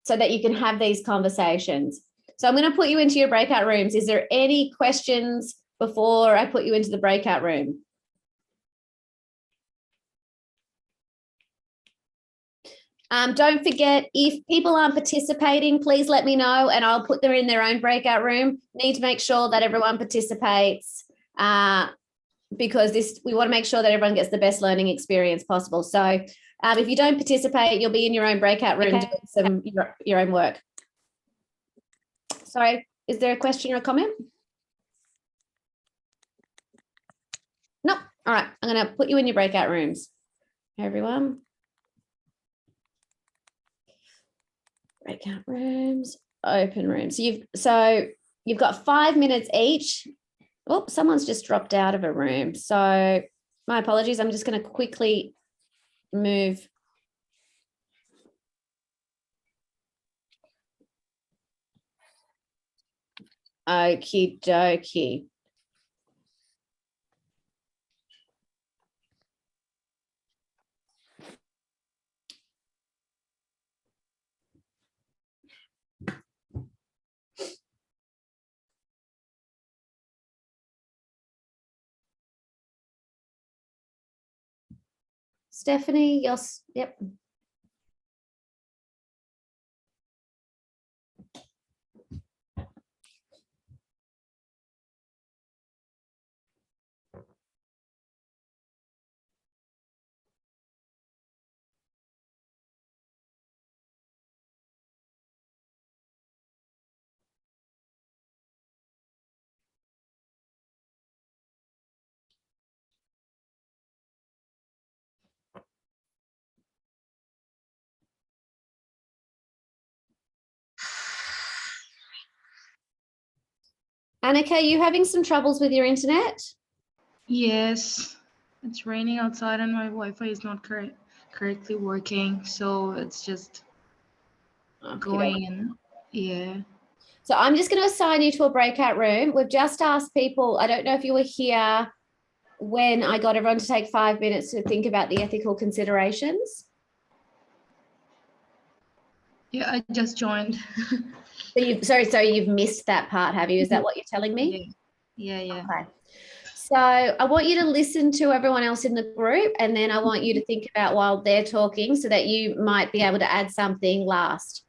so that you can have these conversations. So I'm going to put you into your breakout rooms. Is there any questions before I put you into the breakout room? Don't forget, if people aren't participating, please let me know and I'll put them in their own breakout room. Need to make sure that everyone participates because we want to make sure that everyone gets the best learning experience possible. So if you don't participate, you'll be in your own breakout room doing some your own work. Sorry, is there a question or a comment? Nope. All right, I'm going to put you in your breakout rooms, everyone. Breakout rooms, open rooms. So you've got 5 minutes each. Oh, someone's just dropped out of a room. So my apologies. I'm just going to quickly move. Okie dokie. Stephanie, yes, yep. Annika, are you having some troubles with your internet? Yes, it's raining outside and my Wi-Fi is not correctly working, so it's just going in. Yeah. So I'm just going to assign you to a breakout room. We've just asked people, I don't know if you were here when I got everyone to take 5 minutes to think about the ethical considerations. Yeah, I just joined. So you've missed that part, have you? Is that what you're telling me? Yeah. Okay. So I want you to listen to everyone else in the group, and then I want you to think about while they're talking so that you might be able to add something last.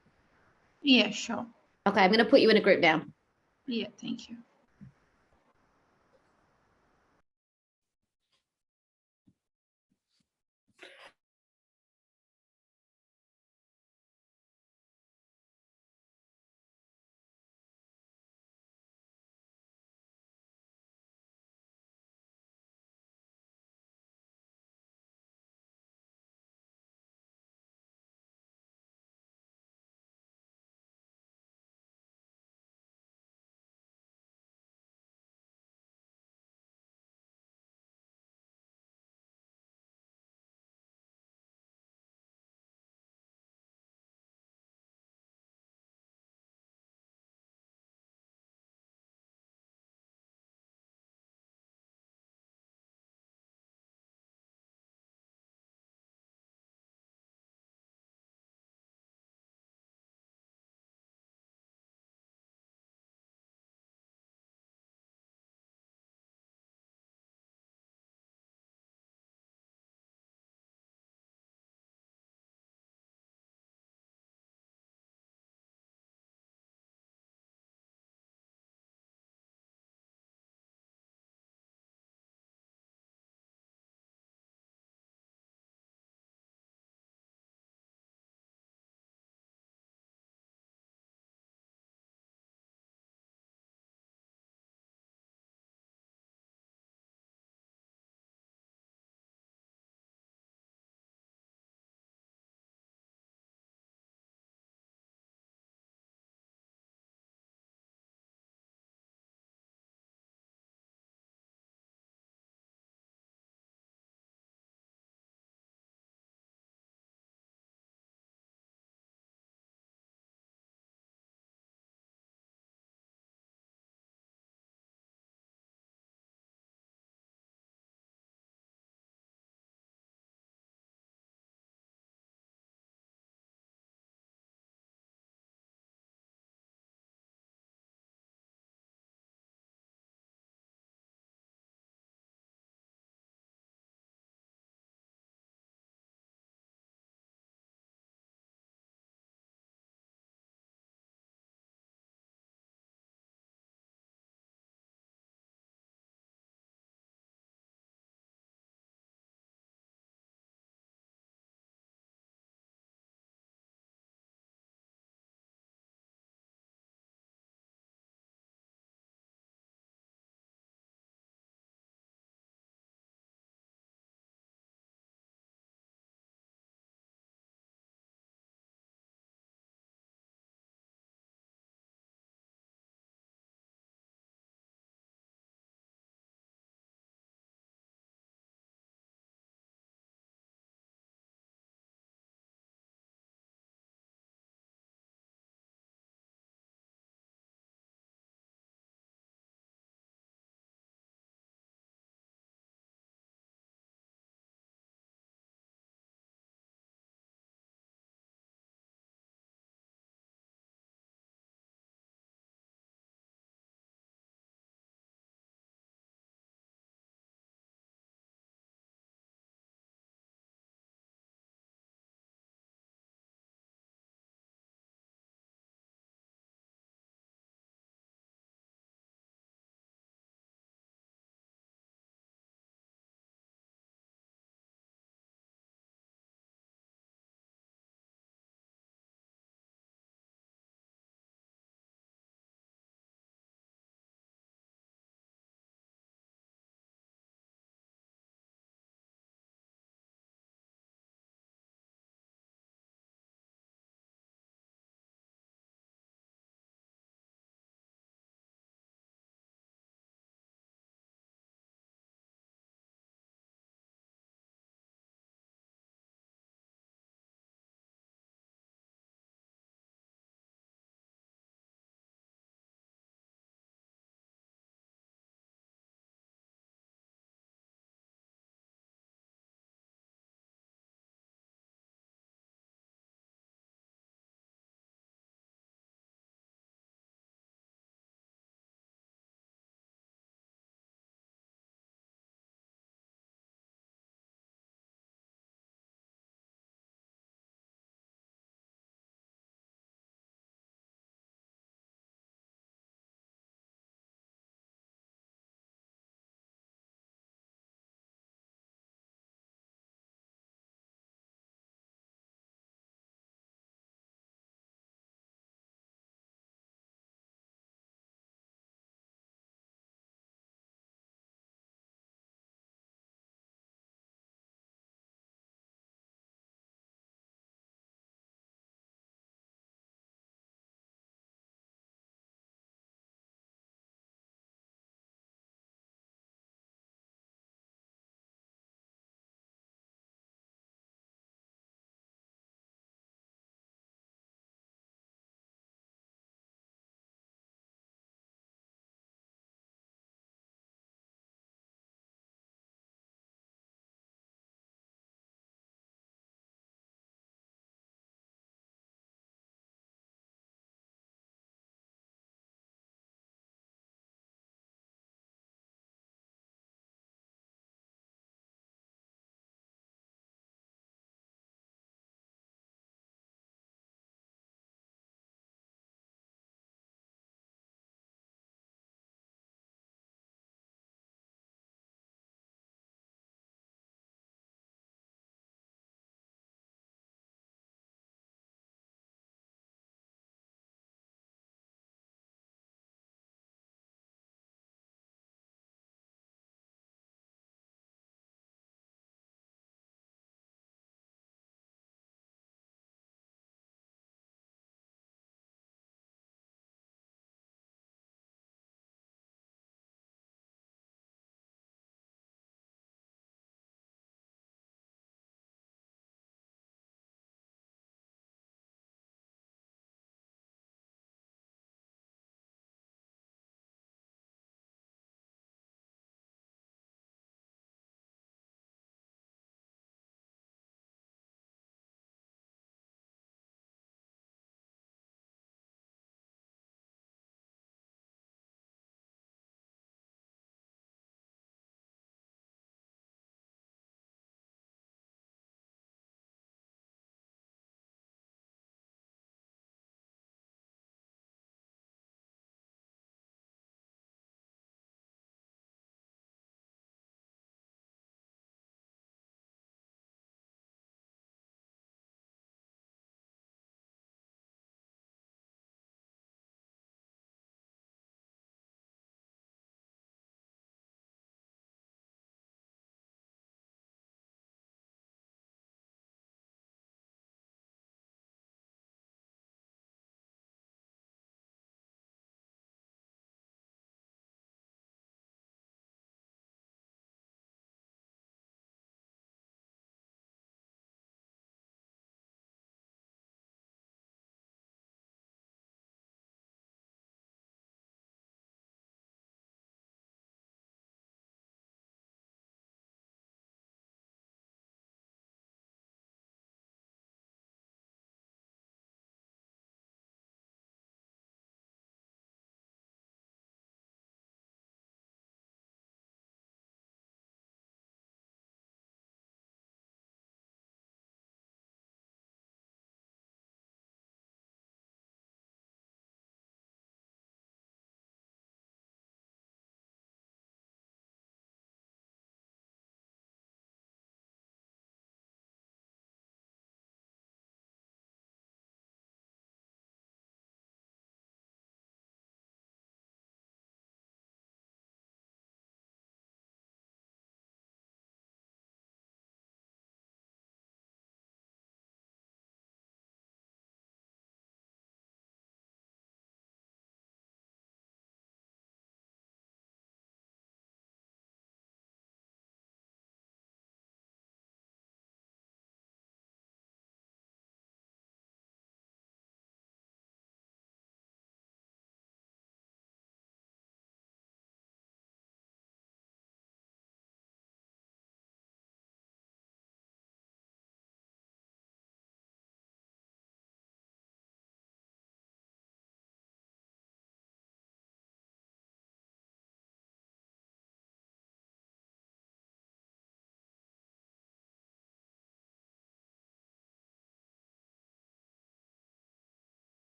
Yeah, sure. Okay, I'm going to put you in a group now. Yeah, thank you.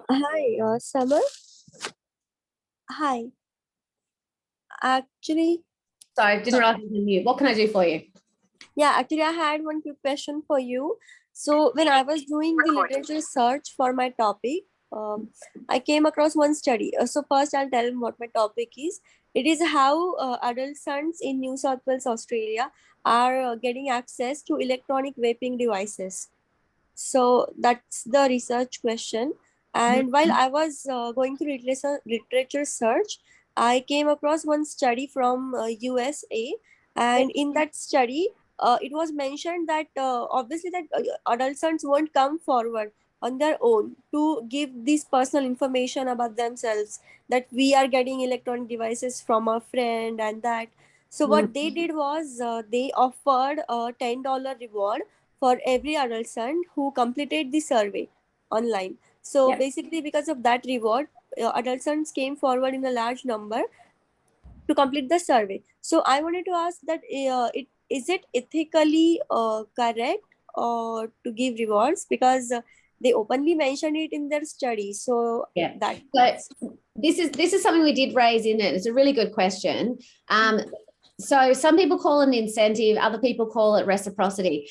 Hi, Summer. Hi. Actually, Sorry, didn't realize I was on mute. What can I do for you? yeah, actually, I had one quick question for you. So when I was doing the literature search for my topic, I came across one study. So first, I'll tell them what my topic is. It is how adolescents in New South Wales, Australia, are getting access to electronic vaping devices. So that's the research question. And while I was going through literature search, I came across one study from USA, and in that study, it was mentioned that obviously that adolescents won't come forward on their own to give this personal information about themselves, that we are getting electronic devices from a friend and that. So what they did was they offered a $10 reward for every adolescent who completed the survey online. So Yeah. basically, because of that reward, adolescents came forward in a large number to complete the survey. So I wanted to ask that is it ethically correct or to give rewards, because they openly mentioned it in their study. So Yeah. that. So this is something we did raise in it. It's a really good question. So some people call it an incentive, other people call it reciprocity.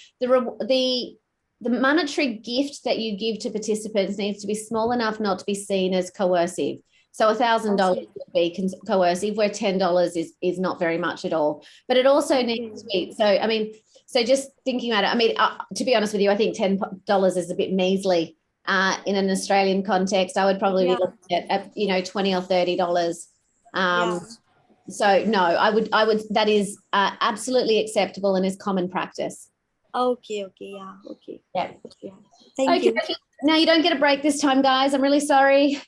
The monetary gift that you give to participants needs to be small enough not to be seen as coercive. So $1,000 would be coercive, where $10 is not very much at all. But it also needs to be, so just thinking about it, to be honest with you, I think $10 is a bit measly in an Australian context. I would probably be looking at $20 or $30. So no, I would that is absolutely acceptable and is common practice. Okay. Thank you. Now you don't get a break this time, guys. I'm really sorry.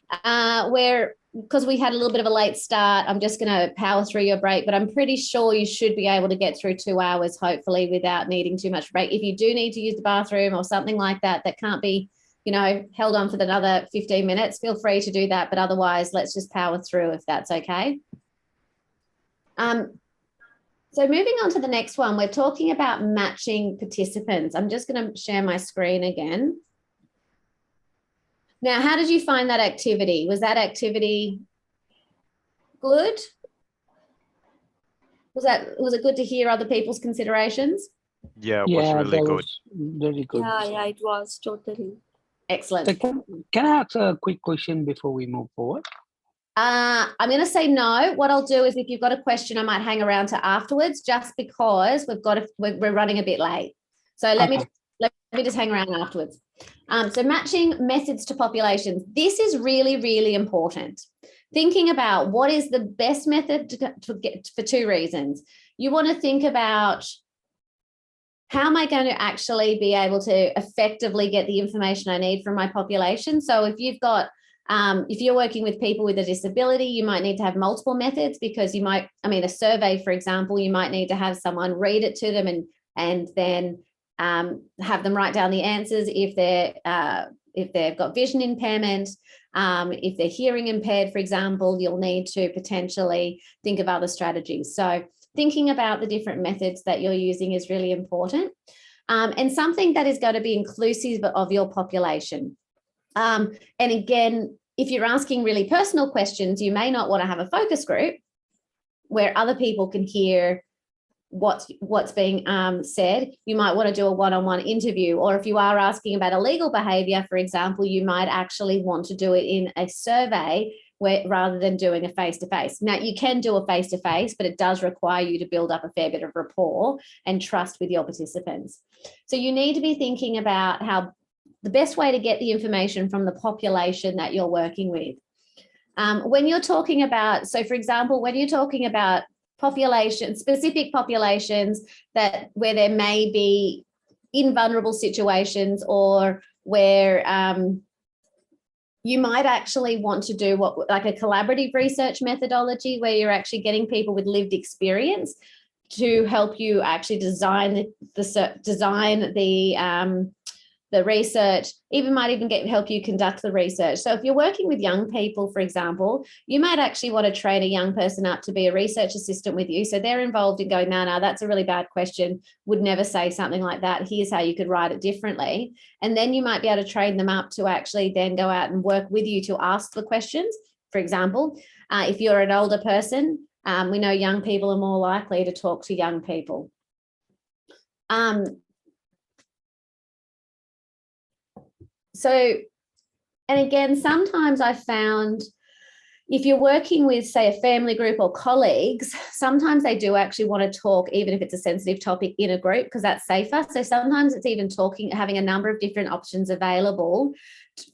Because we had a little bit of a late start, I'm just going to power through your break, but I'm pretty sure you should be able to get through 2 hours, hopefully, without needing too much break. If you do need to use the bathroom or something like that, that can't be, held on for another 15 minutes, feel free to do that. But otherwise, let's just power through if that's okay. So moving on to the next one, we're talking about matching participants. I'm just going to share my screen again. Now, how did you find that activity? Was that activity good? Was it good to hear other people's considerations? Yeah, it was really good. Very good. Yeah, it was totally. Excellent. So can I ask a quick question before we move forward? I'm going to say no. What I'll do is, if you've got a question, I might hang around to afterwards, just because we're running a bit late. So let me just hang around afterwards. So matching methods to populations. This is really, really important. Thinking about what is the best method to get, for 2 reasons. You want to think about, how am I going to actually be able to effectively get the information I need from my population? So if you've got if you're working with people with a disability, you might need to have multiple methods, because you might, a survey, for example, you might need to have someone read it to them and then have them write down the answers if they've got vision impairment. If they're hearing impaired, for example, you'll need to potentially think of other strategies. So thinking about the different methods that you're using is really important, and something that is going to be inclusive of your population. And again, if you're asking really personal questions, you may not want to have a focus group where other people can hear what's being said. You might want to do a one-on-one interview, or if you are asking about illegal behavior, for example, you might actually want to do it in a survey rather than doing a face-to-face. Now, you can do a face-to-face, but it does require you to build up a fair bit of rapport and trust with your participants. So you need to be thinking about how the best way to get the information from the population that you're working with. When you're talking about, so for example, when you're talking about specific populations where there may be in vulnerable situations, or where you might actually want to do like a collaborative research methodology, where you're actually getting people with lived experience to help you actually design the the research, might even help you conduct the research. So if you're working with young people, for example, you might actually want to train a young person up to be a research assistant with you. So they're involved in going, no, that's a really bad question. Would never say something like that. Here's how you could write it differently. And then you might be able to train them up to actually then go out and work with you to ask the questions. For example, if you're an older person, we know young people are more likely to talk to young people. So, and again, sometimes I found if you're working with, say, a family group or colleagues, sometimes they do actually want to talk, even if it's a sensitive topic in a group, because that's safer. So sometimes it's even having a number of different options available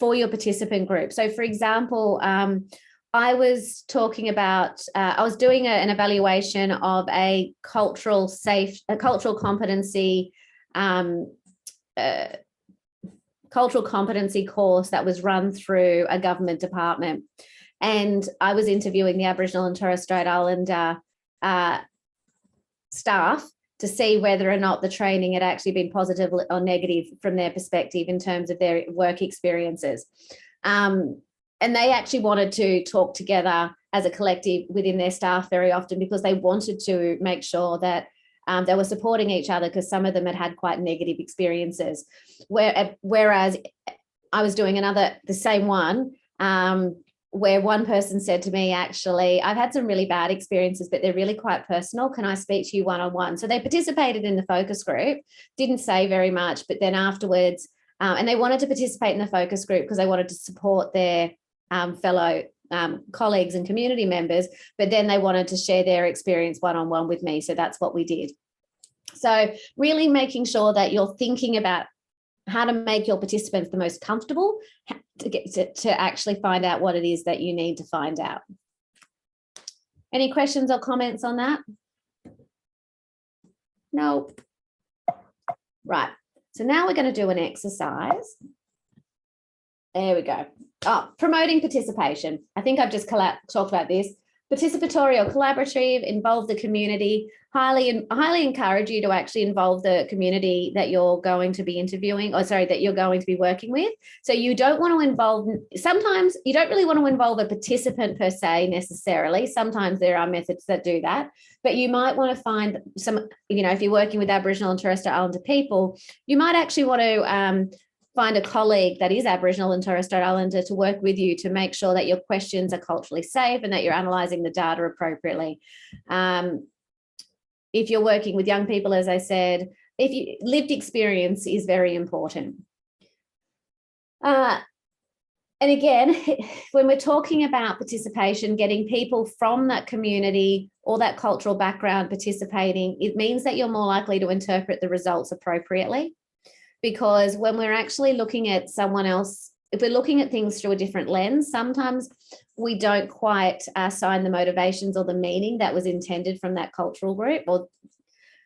for your participant group. So for example, I was talking about, I was doing an evaluation of a cultural competency course that was run through a government department. And I was interviewing the Aboriginal and Torres Strait Islander staff to see whether or not the training had actually been positive or negative from their perspective in terms of their work experiences. And they actually wanted to talk together as a collective within their staff very often because they wanted to make sure that they were supporting each other, because some of them had quite negative experiences. Whereas I was doing the same one, where one person said to me, actually, I've had some really bad experiences, but they're really quite personal. Can I speak to you one-on-one? So they participated in the focus group, didn't say very much, but then afterwards, and they wanted to participate in the focus group because they wanted to support their fellow colleagues and community members, but then they wanted to share their experience one-on-one with me. So that's what we did. So really making sure that you're thinking about how to make your participants the most comfortable to actually find out what it is that you need to find out. Any questions or comments on that? No. Right. So now we're going to do an exercise. There we go. Oh, promoting participation. I think I've just talked about this. Participatory or collaborative, involve the community. Highly encourage you to actually involve the community that you're going to be interviewing, or sorry, that you're going to be working with. So you don't want to involve, sometimes you don't really want to involve a participant per se necessarily. Sometimes there are methods that do that, but you might want to find some, if you're working with Aboriginal and Torres Strait Islander people, you might actually want to find a colleague that is Aboriginal and Torres Strait Islander to work with you to make sure that your questions are culturally safe and that you're analysing the data appropriately. If you're working with young people, as I said, lived experience is very important. And again, when we're talking about participation, getting people from that community or that cultural background participating, it means that you're more likely to interpret the results appropriately. Because when we're actually looking at someone else, if we're looking at things through a different lens, sometimes we don't quite assign the motivations or the meaning that was intended from that cultural group.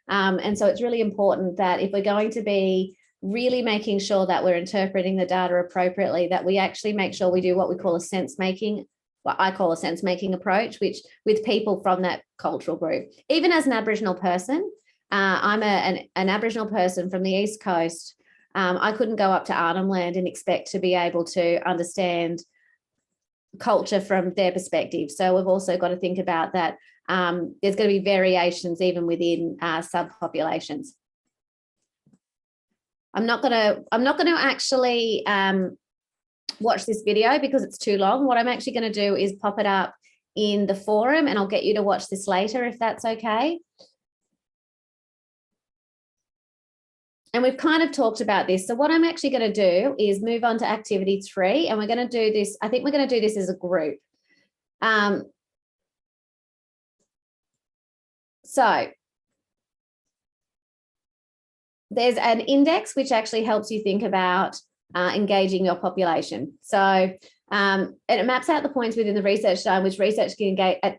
And so it's really important that if we're going to be really making sure that we're interpreting the data appropriately, that we actually make sure we do what we call a sense-making, what I call a sense-making approach, which with people from that cultural group. Even as an Aboriginal person, I'm an Aboriginal person from the East Coast. I couldn't go up to Arnhem Land and expect to be able to understand culture from their perspective. So we've also got to think about that. There's going to be variations even within subpopulations. I'm not going to actually watch this video because it's too long. What I'm actually going to do is pop it up in the forum, and I'll get you to watch this later if that's okay. And we've kind of talked about this. So what I'm actually going to do is move on to activity 3, and we're going to do this. I think we're going to do this as a group. So there's an index which actually helps you think about engaging your population. So and it maps out the points within the research time which research can engage at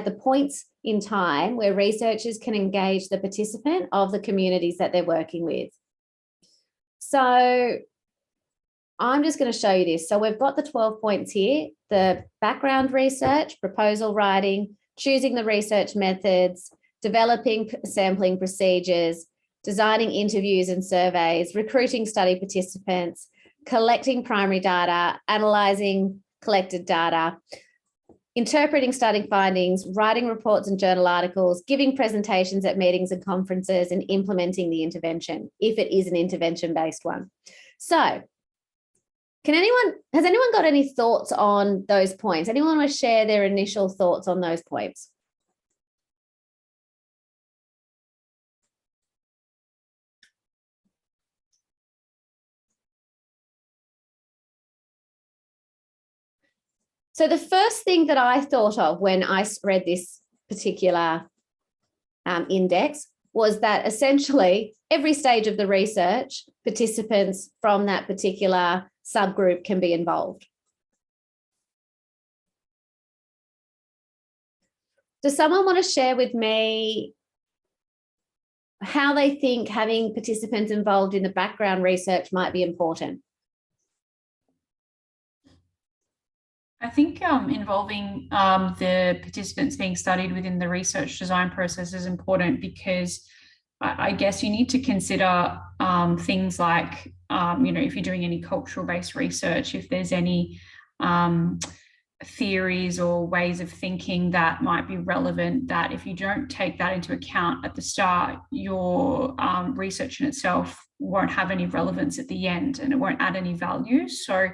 the points in time where researchers can engage the participant of the communities that they're working with. So I'm just going to show you this. So we've got the 12 points here: the background research, proposal writing, choosing the research methods, developing sampling procedures, designing interviews and surveys, recruiting study participants, collecting primary data, analysing collected data, interpreting study findings, writing reports and journal articles, giving presentations at meetings and conferences, and implementing the intervention, if it is an intervention-based one. So has anyone got any thoughts on those points? Anyone want to share their initial thoughts on those points? So the first thing that I thought of when I read this particular index was that essentially every stage of the research, participants from that particular subgroup can be involved. Does someone want to share with me how they think having participants involved in the background research might be important? I think involving the participants being studied within the research design process is important because I guess you need to consider things like, if you're doing any cultural-based research, if there's any theories or ways of thinking that might be relevant, that if you don't take that into account at the start, your research in itself won't have any relevance at the end and it won't add any value. So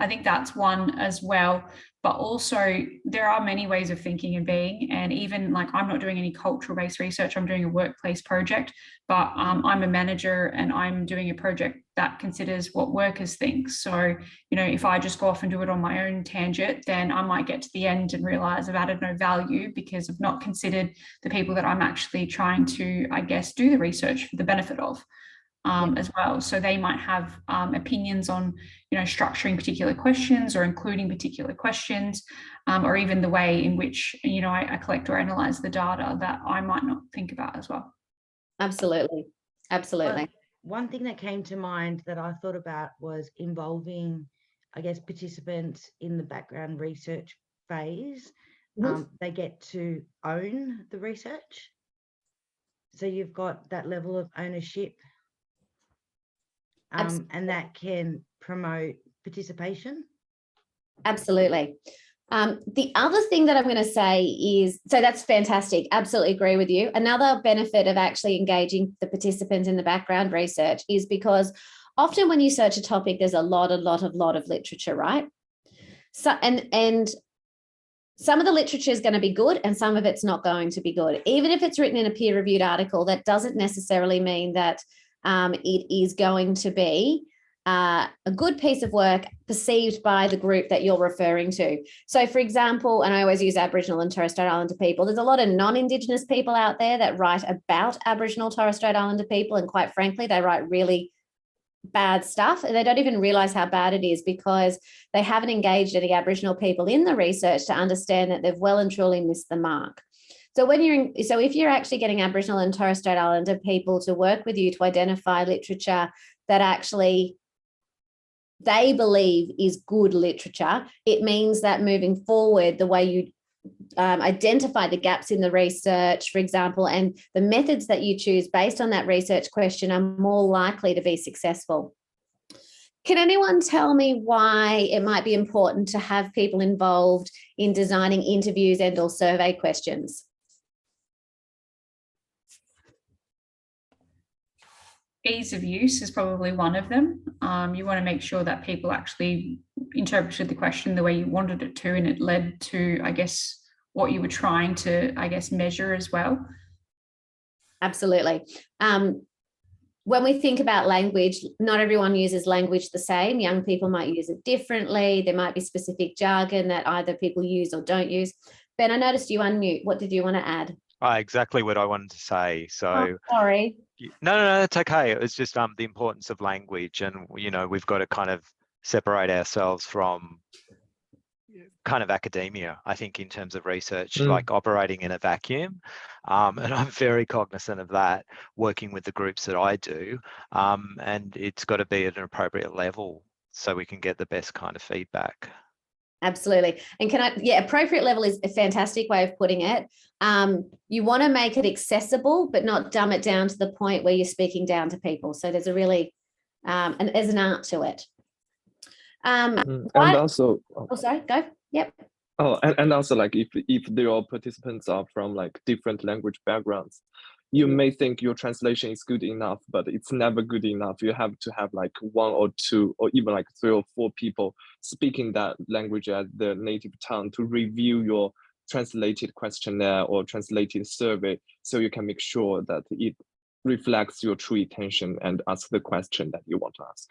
I think that's one as well. But also there are many ways of thinking and being, and even like I'm not doing any cultural-based research, I'm doing a workplace project, but I'm a manager and I'm doing a project that considers what workers think. So, if I just go off and do it on my own tangent, then I might get to the end and realize I've added no value because I've not considered the people that I'm actually trying to, I guess, do the research for the benefit of. As well. So they might have opinions on, structuring particular questions or including particular questions, or even the way in which, I collect or analyze the data that I might not think about as well. Absolutely. Absolutely. One thing that came to mind that I thought about was involving, I guess, participants in the background research phase. They get to own the research. So you've got that level of ownership. And that can promote participation. Absolutely. The other thing that I'm going to say is, so that's fantastic. Absolutely agree with you. Another benefit of actually engaging the participants in the background research is because often when you search a topic, there's a lot of literature, right? So, and some of the literature is going to be good and some of it's not going to be good. Even if it's written in a peer-reviewed article, that doesn't necessarily mean that it is going to be a good piece of work perceived by the group that you're referring to. So, for example, and I always use Aboriginal and Torres Strait Islander people, there's a lot of non-Indigenous people out there that write about Aboriginal Torres Strait Islander people, and quite frankly, they write really bad stuff and they don't even realize how bad it is because they haven't engaged any Aboriginal people in the research to understand that they've well and truly missed the mark. So if you're actually getting Aboriginal and Torres Strait Islander people to work with you to identify literature that actually they believe is good literature, it means that moving forward, the way you identify the gaps in the research, for example, and the methods that you choose based on that research question are more likely to be successful. Can anyone tell me why it might be important to have people involved in designing interviews and or survey questions? Ease of use is probably one of them. You want to make sure that people actually interpreted the question the way you wanted it to, and it led to, I guess, what you were trying to, I guess, measure as well. Absolutely. When we think about language, not everyone uses language the same. Young people might use it differently. There might be specific jargon that either people use or don't use. Ben, I noticed you unmute. What did you want to add? Exactly what I wanted to say. So, sorry. No, it's okay. It was just the importance of language, and we've got to kind of separate ourselves from kind of academia, I think, in terms of research, like operating in a vacuum. And I'm very cognizant of that, working with the groups that I do. And it's got to be at an appropriate level so we can get the best kind of feedback. Absolutely. And appropriate level is a fantastic way of putting it. You want to make it accessible, but not dumb it down to the point where you're speaking down to people. So there's a really, and there's an art to it. And also, oh, sorry, go. Yep. Oh, and also like if your participants are from like different language backgrounds, you may think your translation is good enough, but it's never good enough. You have to have like 1 or 2 or even like 3 or 4 people speaking that language as their native tongue to review your translated questionnaire or translated survey, so you can make sure that it reflects your true intention and ask the question that you want to ask.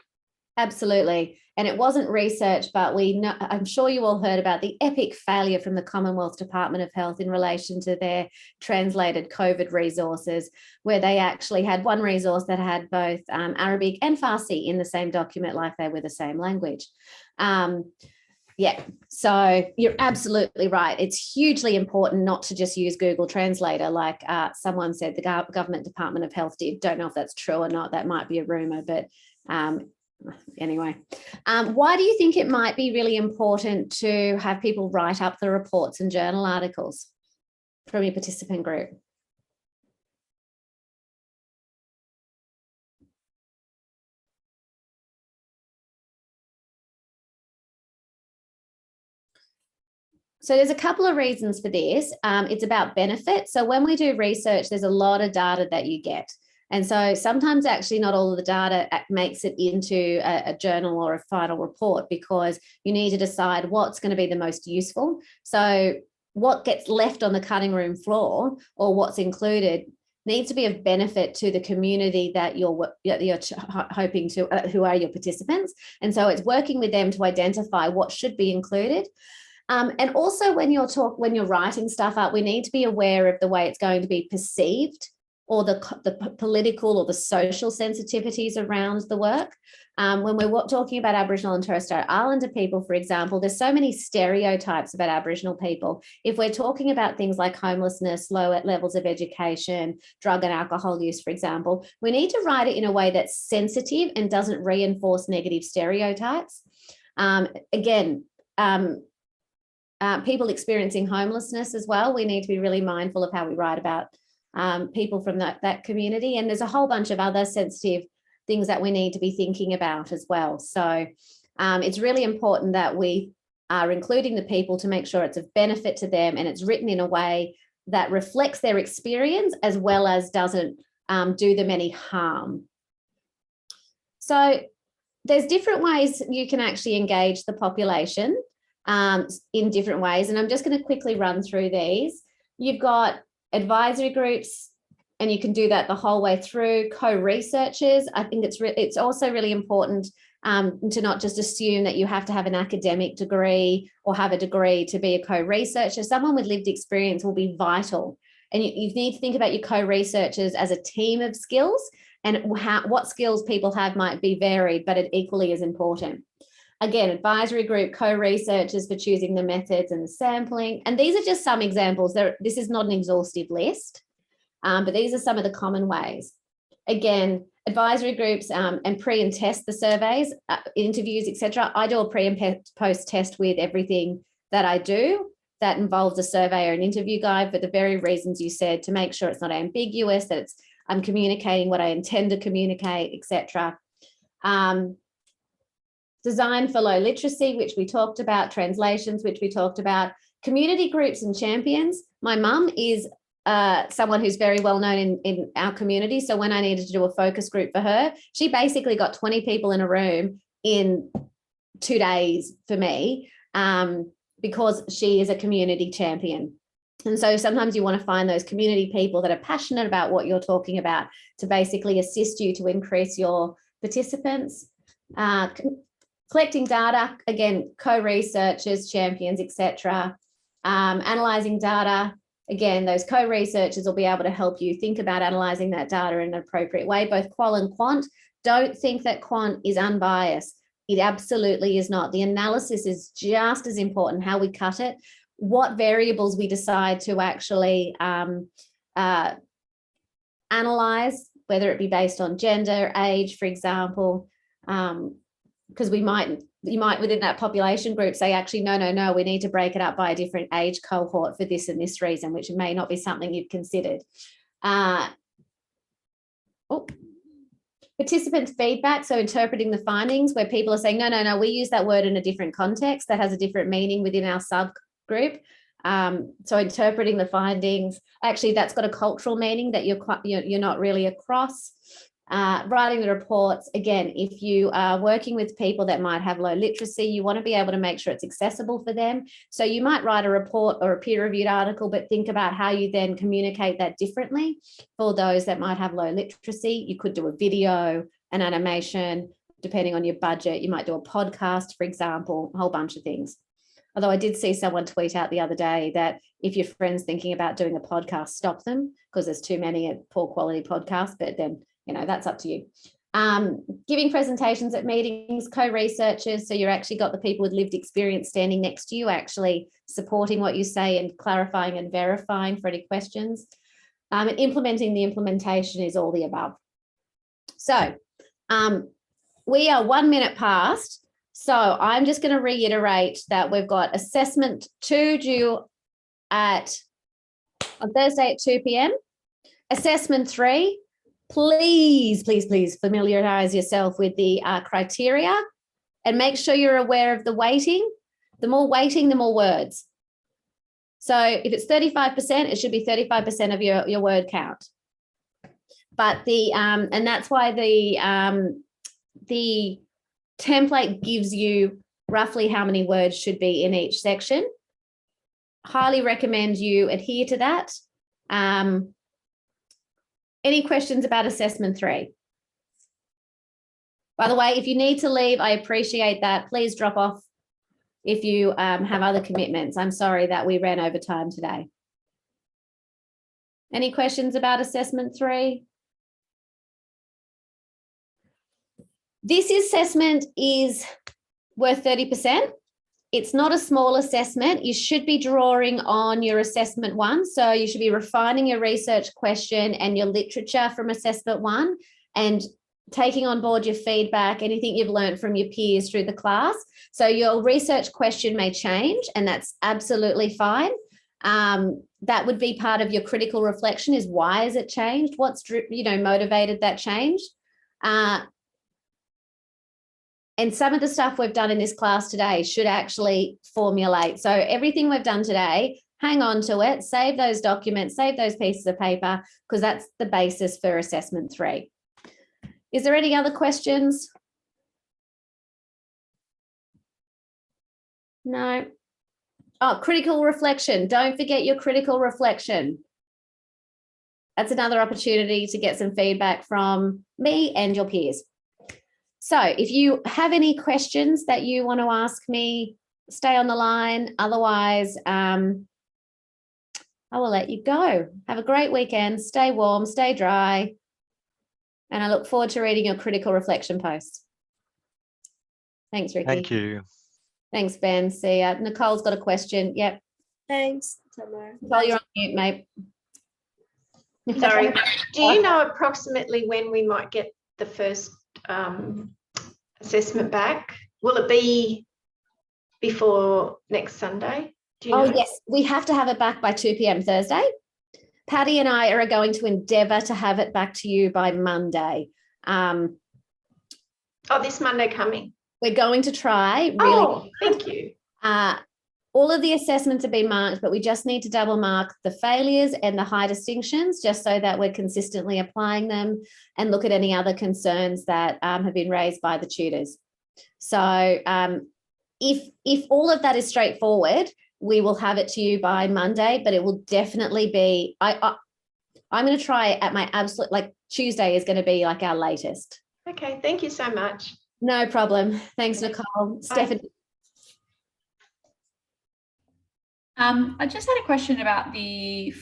Absolutely. And it wasn't research, but I'm sure you all heard about the epic failure from the Commonwealth Department of Health in relation to their translated COVID resources, where they actually had one resource that had both Arabic and Farsi in the same document, like they were the same language. Yeah, so you're absolutely right. It's hugely important not to just use Google Translator, like someone said the Government Department of Health did. Don't know if that's true or not. That might be a rumor, but anyway, why do you think it might be really important to have people write up the reports and journal articles from your participant group? So there's a couple of reasons for this. It's about benefit. So when we do research, there's a lot of data that you get. And so sometimes actually not all of the data makes it into a journal or a final report, because you need to decide what's going to be the most useful. So what gets left on the cutting room floor or what's included needs to be of benefit to the community that you're hoping to, who are your participants. And so it's working with them to identify what should be included. And also when you're writing stuff up, we need to be aware of the way it's going to be perceived, or the political or the social sensitivities around the work. When we're talking about Aboriginal and Torres Strait Islander people, for example, there's so many stereotypes about Aboriginal people. If we're talking about things like homelessness, low levels of education, drug and alcohol use, for example, we need to write it in a way that's sensitive and doesn't reinforce negative stereotypes. People experiencing homelessness as well, we need to be really mindful of how we write about people from that community. And there's a whole bunch of other sensitive things that we need to be thinking about as well. So it's really important that we are including the people to make sure it's of benefit to them, and it's written in a way that reflects their experience as well as doesn't do them any harm. So there's different ways you can actually engage the population in different ways. And I'm just going to quickly run through these. You've got advisory groups, and you can do that the whole way through. Co-researchers, I think it's also really important to not just assume that you have to have an academic degree or have a degree to be a co-researcher. Someone with lived experience will be vital. And you need to think about your co-researchers as a team of skills, and what skills people have might be varied, but it equally is important. Again, advisory group, co-researchers for choosing the methods and the sampling. And these are just some examples. This is not an exhaustive list, but these are some of the common ways. Again, advisory groups and pre and test the surveys, interviews, etc. I do a pre and post test with everything that I do. That involves a survey or an interview guide for the very reasons you said, to make sure it's not ambiguous, that I'm communicating what I intend to communicate, etc. Design for low literacy, which we talked about, translations, which we talked about, community groups and champions. My mum is someone who's very well known in our community. So when I needed to do a focus group for her, she basically got 20 people in a room in 2 days for me, because she is a community champion. And so sometimes you want to find those community people that are passionate about what you're talking about to basically assist you to increase your participants. Collecting data, again, co-researchers, champions, etc. Analyzing data, again, those co-researchers will be able to help you think about analyzing that data in an appropriate way, both qual and quant. Don't think that quant is unbiased. It absolutely is not. The analysis is just as important, how we cut it, what variables we decide to actually analyze, whether it be based on gender, age, for example, because we might you might within that population group say, actually, no, we need to break it up by a different age cohort for this and this reason, which may not be something you've considered. Participant feedback, so interpreting the findings where people are saying, no, we use that word in a different context that has a different meaning within our subgroup. So interpreting the findings, actually that's got a cultural meaning that you're not really across. Writing the reports, again, if you are working with people that might have low literacy, you want to be able to make sure it's accessible for them. So you might write a report or a peer-reviewed article, but think about how you then communicate that differently for those that might have low literacy. You could do a video, an animation, depending on your budget. You might do a podcast, for example, a whole bunch of things. Although I did see someone tweet out the other day that if your friend's thinking about doing a podcast, stop them, because there's too many poor quality podcasts, but then that's up to you. Giving presentations at meetings, co-researchers, so you're actually got the people with lived experience standing next to you, actually supporting what you say and clarifying and verifying for any questions. And implementing the implementation is all the above. So we are 1 minute past. So I'm just going to reiterate that we've got assessment 2 due on Thursday at 2 p.m. Assessment 3, please familiarize yourself with the criteria and make sure you're aware of the weighting. The more weighting, the more words. So if it's 35%, it should be 35% of your word count. But and that's why the template gives you roughly how many words should be in each section. Highly recommend you adhere to that. Any questions about assessment 3? By the way, if you need to leave, I appreciate that. Please drop off if you have other commitments. I'm sorry that we ran over time today. Any questions about assessment 3? This assessment is worth 30%. It's not a small assessment. You should be drawing on your assessment 1. So you should be refining your research question and your literature from assessment 1 and taking on board your feedback, anything you've learned from your peers through the class. So your research question may change, and that's absolutely fine. That would be part of your critical reflection, is why has it changed? What's motivated that change? And some of the stuff we've done in this class today should actually formulate. So everything we've done today, hang on to it, save those documents, save those pieces of paper, because that's the basis for assessment 3. Is there any other questions? No. Oh, critical reflection. Don't forget your critical reflection. That's another opportunity to get some feedback from me and your peers. So if you have any questions that you want to ask me, stay on the line. Otherwise, I will let you go. Have a great weekend. Stay warm, stay dry. And I look forward to reading your critical reflection post. Thanks, Ricky. Thank you. Thanks, Ben. See ya. Nicole's got a question. Yep. Thanks, Tamara. Nicole, you're on mute, mate. Sorry. Do you know approximately when we might get the first assessment back? Will it be before next Sunday? Do you know? Yes, we have to have it back by 2 p.m. Thursday. Patty and I are going to endeavour to have it back to you by Monday. This Monday coming. We're going to try. Really. Thank you. All of the assessments have been marked, but we just need to double mark the failures and the high distinctions, just so that we're consistently applying them, and look at any other concerns that have been raised by the tutors. So if all of that is straightforward, we will have it to you by Monday, but it will definitely be, I'm going to try at my absolute, Tuesday is going to be our latest. Okay, thank you so much. No problem. Thanks, Nicole. Stephanie. I just had a question about the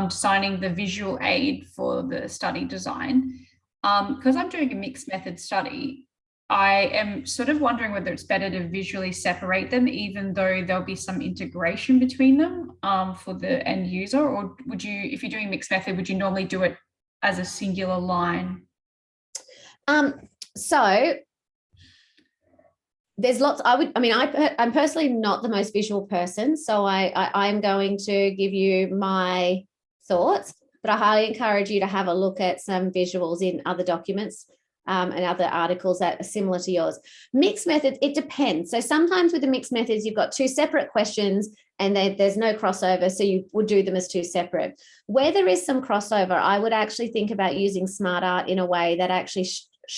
designing the visual aid for the study design. Because I'm doing a mixed method study, I am sort of wondering whether it's better to visually separate them, even though there'll be some integration between them for the end user, or would you, if you're doing mixed method, would you normally do it as a singular line? So there's lots. I'm personally not the most visual person, so I'm going to give you my thoughts, but I highly encourage you to have a look at some visuals in other documents and other articles that are similar to yours. Mixed methods, it depends. So sometimes with the mixed methods, you've got two separate questions and there's no crossover, so you would do them as two separate. Where there is some crossover, I would actually think about using smart art in a way that actually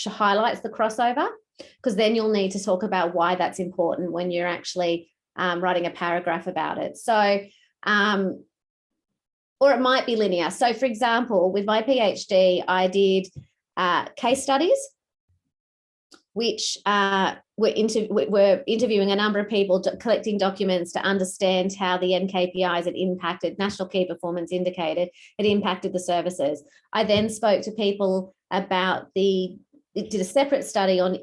highlights the crossover, because then you'll need to talk about why that's important when you're actually writing a paragraph about it. So, or it might be linear. So for example, with my PhD, I did case studies, which were interviewing a number of people, collecting documents to understand how the NKPIs had impacted, National Key Performance Indicator, had impacted the services. I then spoke to people about did a separate study on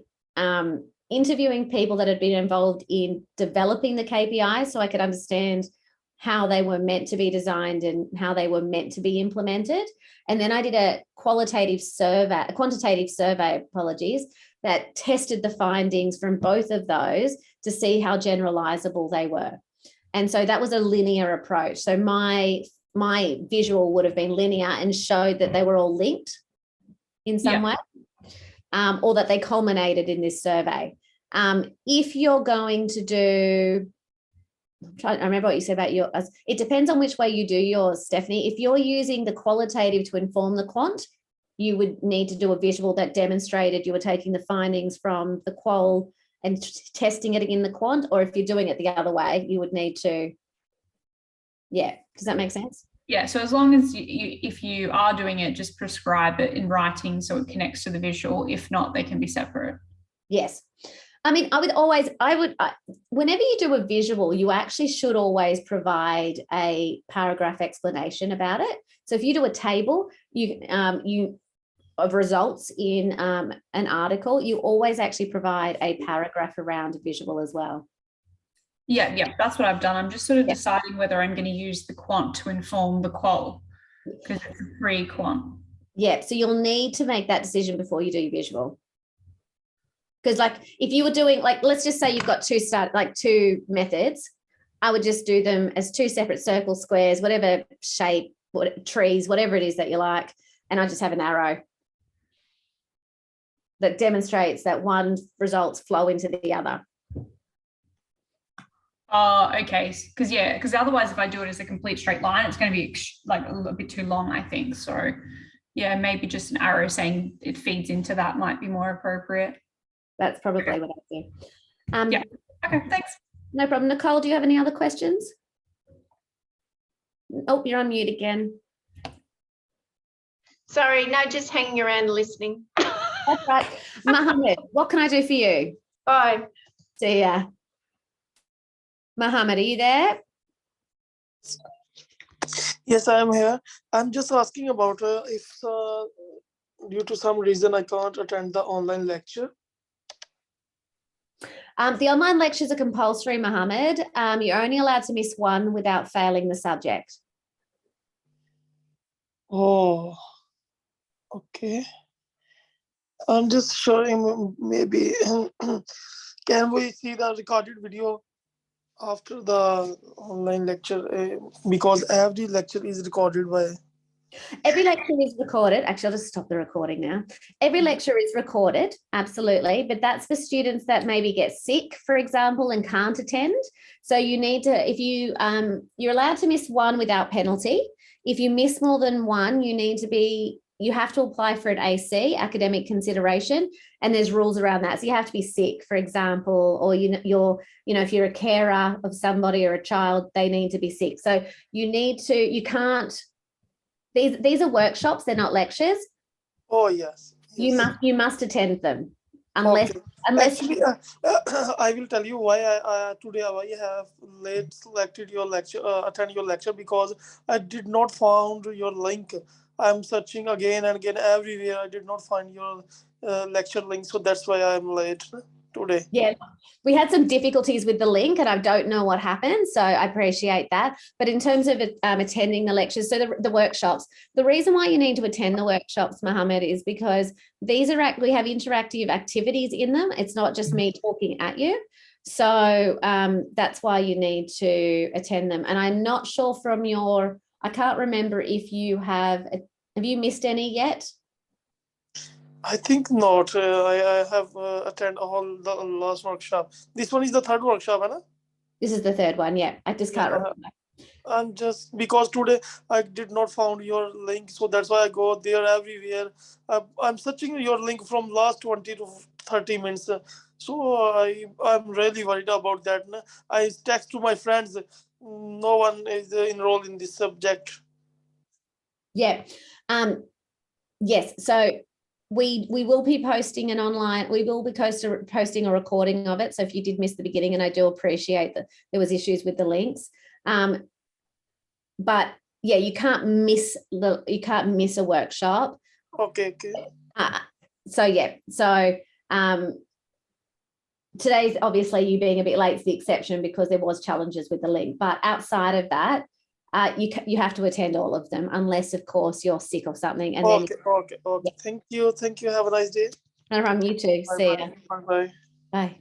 interviewing people that had been involved in developing the KPIs, so I could understand how they were meant to be designed and how they were meant to be implemented. And then I did a quantitative survey, that tested the findings from both of those to see how generalizable they were. And so that was a linear approach. So my visual would have been linear and showed that they were all linked in some way, or that they culminated in this survey. If you're going to do, I remember what you said about yours. It depends on which way you do yours, Stephanie. If you're using the qualitative to inform the quant, you would need to do a visual that demonstrated you were taking the findings from the qual and testing it in the quant. Or if you're doing it the other way, you would need to, does that make sense? Yeah, so as long as if you are doing it, just prescribe it in writing so it connects to the visual. If not, they can be separate. Yes. I mean, whenever you do a visual, you actually should always provide a paragraph explanation about it. So if you do a table, of results in an article, you always actually provide a paragraph around a visual as well. Yeah, that's what I've done. I'm just sort of deciding whether I'm going to use the quant to inform the qual, because it's a free quant. Yeah, so you'll need to make that decision before you do your visual. Because like if you were doing, like, let's just say you've got two methods, I would just do them as two separate circles, squares, whatever shape, trees, whatever it is that you like. And I just have an arrow that demonstrates that one results flow into the other. Oh, okay. Because otherwise if I do it as a complete straight line, it's going to be like a little bit too long, I think. So yeah, maybe just an arrow saying it feeds into that might be more appropriate. That's probably what I do. Yeah. Okay, thanks. No problem. Nicole, do you have any other questions? Oh, you're on mute again. Sorry, no, just hanging around listening. That's right. Mohammed, what can I do for you? Bye. See ya. Mohammed, are you there? Yes, I am here. I'm just asking about if due to some reason I can't attend the online lecture. The online lectures are compulsory, Mohammed. You're only allowed to miss one without failing the subject. Oh, okay. I'm just showing maybe. Can we see the recorded video after the online lecture? Because every lecture is recorded by. Every lecture is recorded. Actually, I'll just stop the recording now. Every lecture is recorded, absolutely, but that's for students that maybe get sick, for example, and can't attend. So you need to, if you're allowed to miss one without penalty. If you miss more than one, you have to apply for an AC, academic consideration, and there's rules around that. So you have to be sick, for example, or if you're a carer of somebody or a child, they need to be sick. So you can't. These are workshops, they're not lectures. Oh, yes. You must attend them unless Actually, I will tell you why today I have late selected your lecture, attend your lecture, because I did not found your link. I'm searching again and again everywhere. I did not find your lecture link, so that's why I'm late. today. Yeah, we had some difficulties with the link and I don't know what happened. So I appreciate that. But in terms of attending the lectures, so the workshops, the reason why you need to attend the workshops, Mohammed, is because we have interactive activities in them. It's not just me talking at you. So that's why you need to attend them. And I'm not sure from I can't remember if you have you missed any yet? I think not. I have attended all the last workshop. This one is the third workshop, Anna? This is the third one. Yeah, I just can't remember. I'm just because today I did not found your link, so that's why I go there everywhere. I'm searching your link from last 20 to 30 minutes. So I'm really worried about that. I text to my friends. No one is enrolled in this subject. Yeah. Yes. So we will be posting an online, we will be posting a recording of it. So if you did miss the beginning, and I do appreciate that there was issues with the links. But yeah, you can't miss a workshop. Okay. So yeah. So today's obviously you being a bit late is the exception because there was challenges with the link. But outside of that, you have to attend all of them unless, of course, you're sick or something. And okay. Yeah. Thank you. Have a nice day. No problem. You too. See ya. Bye. Bye.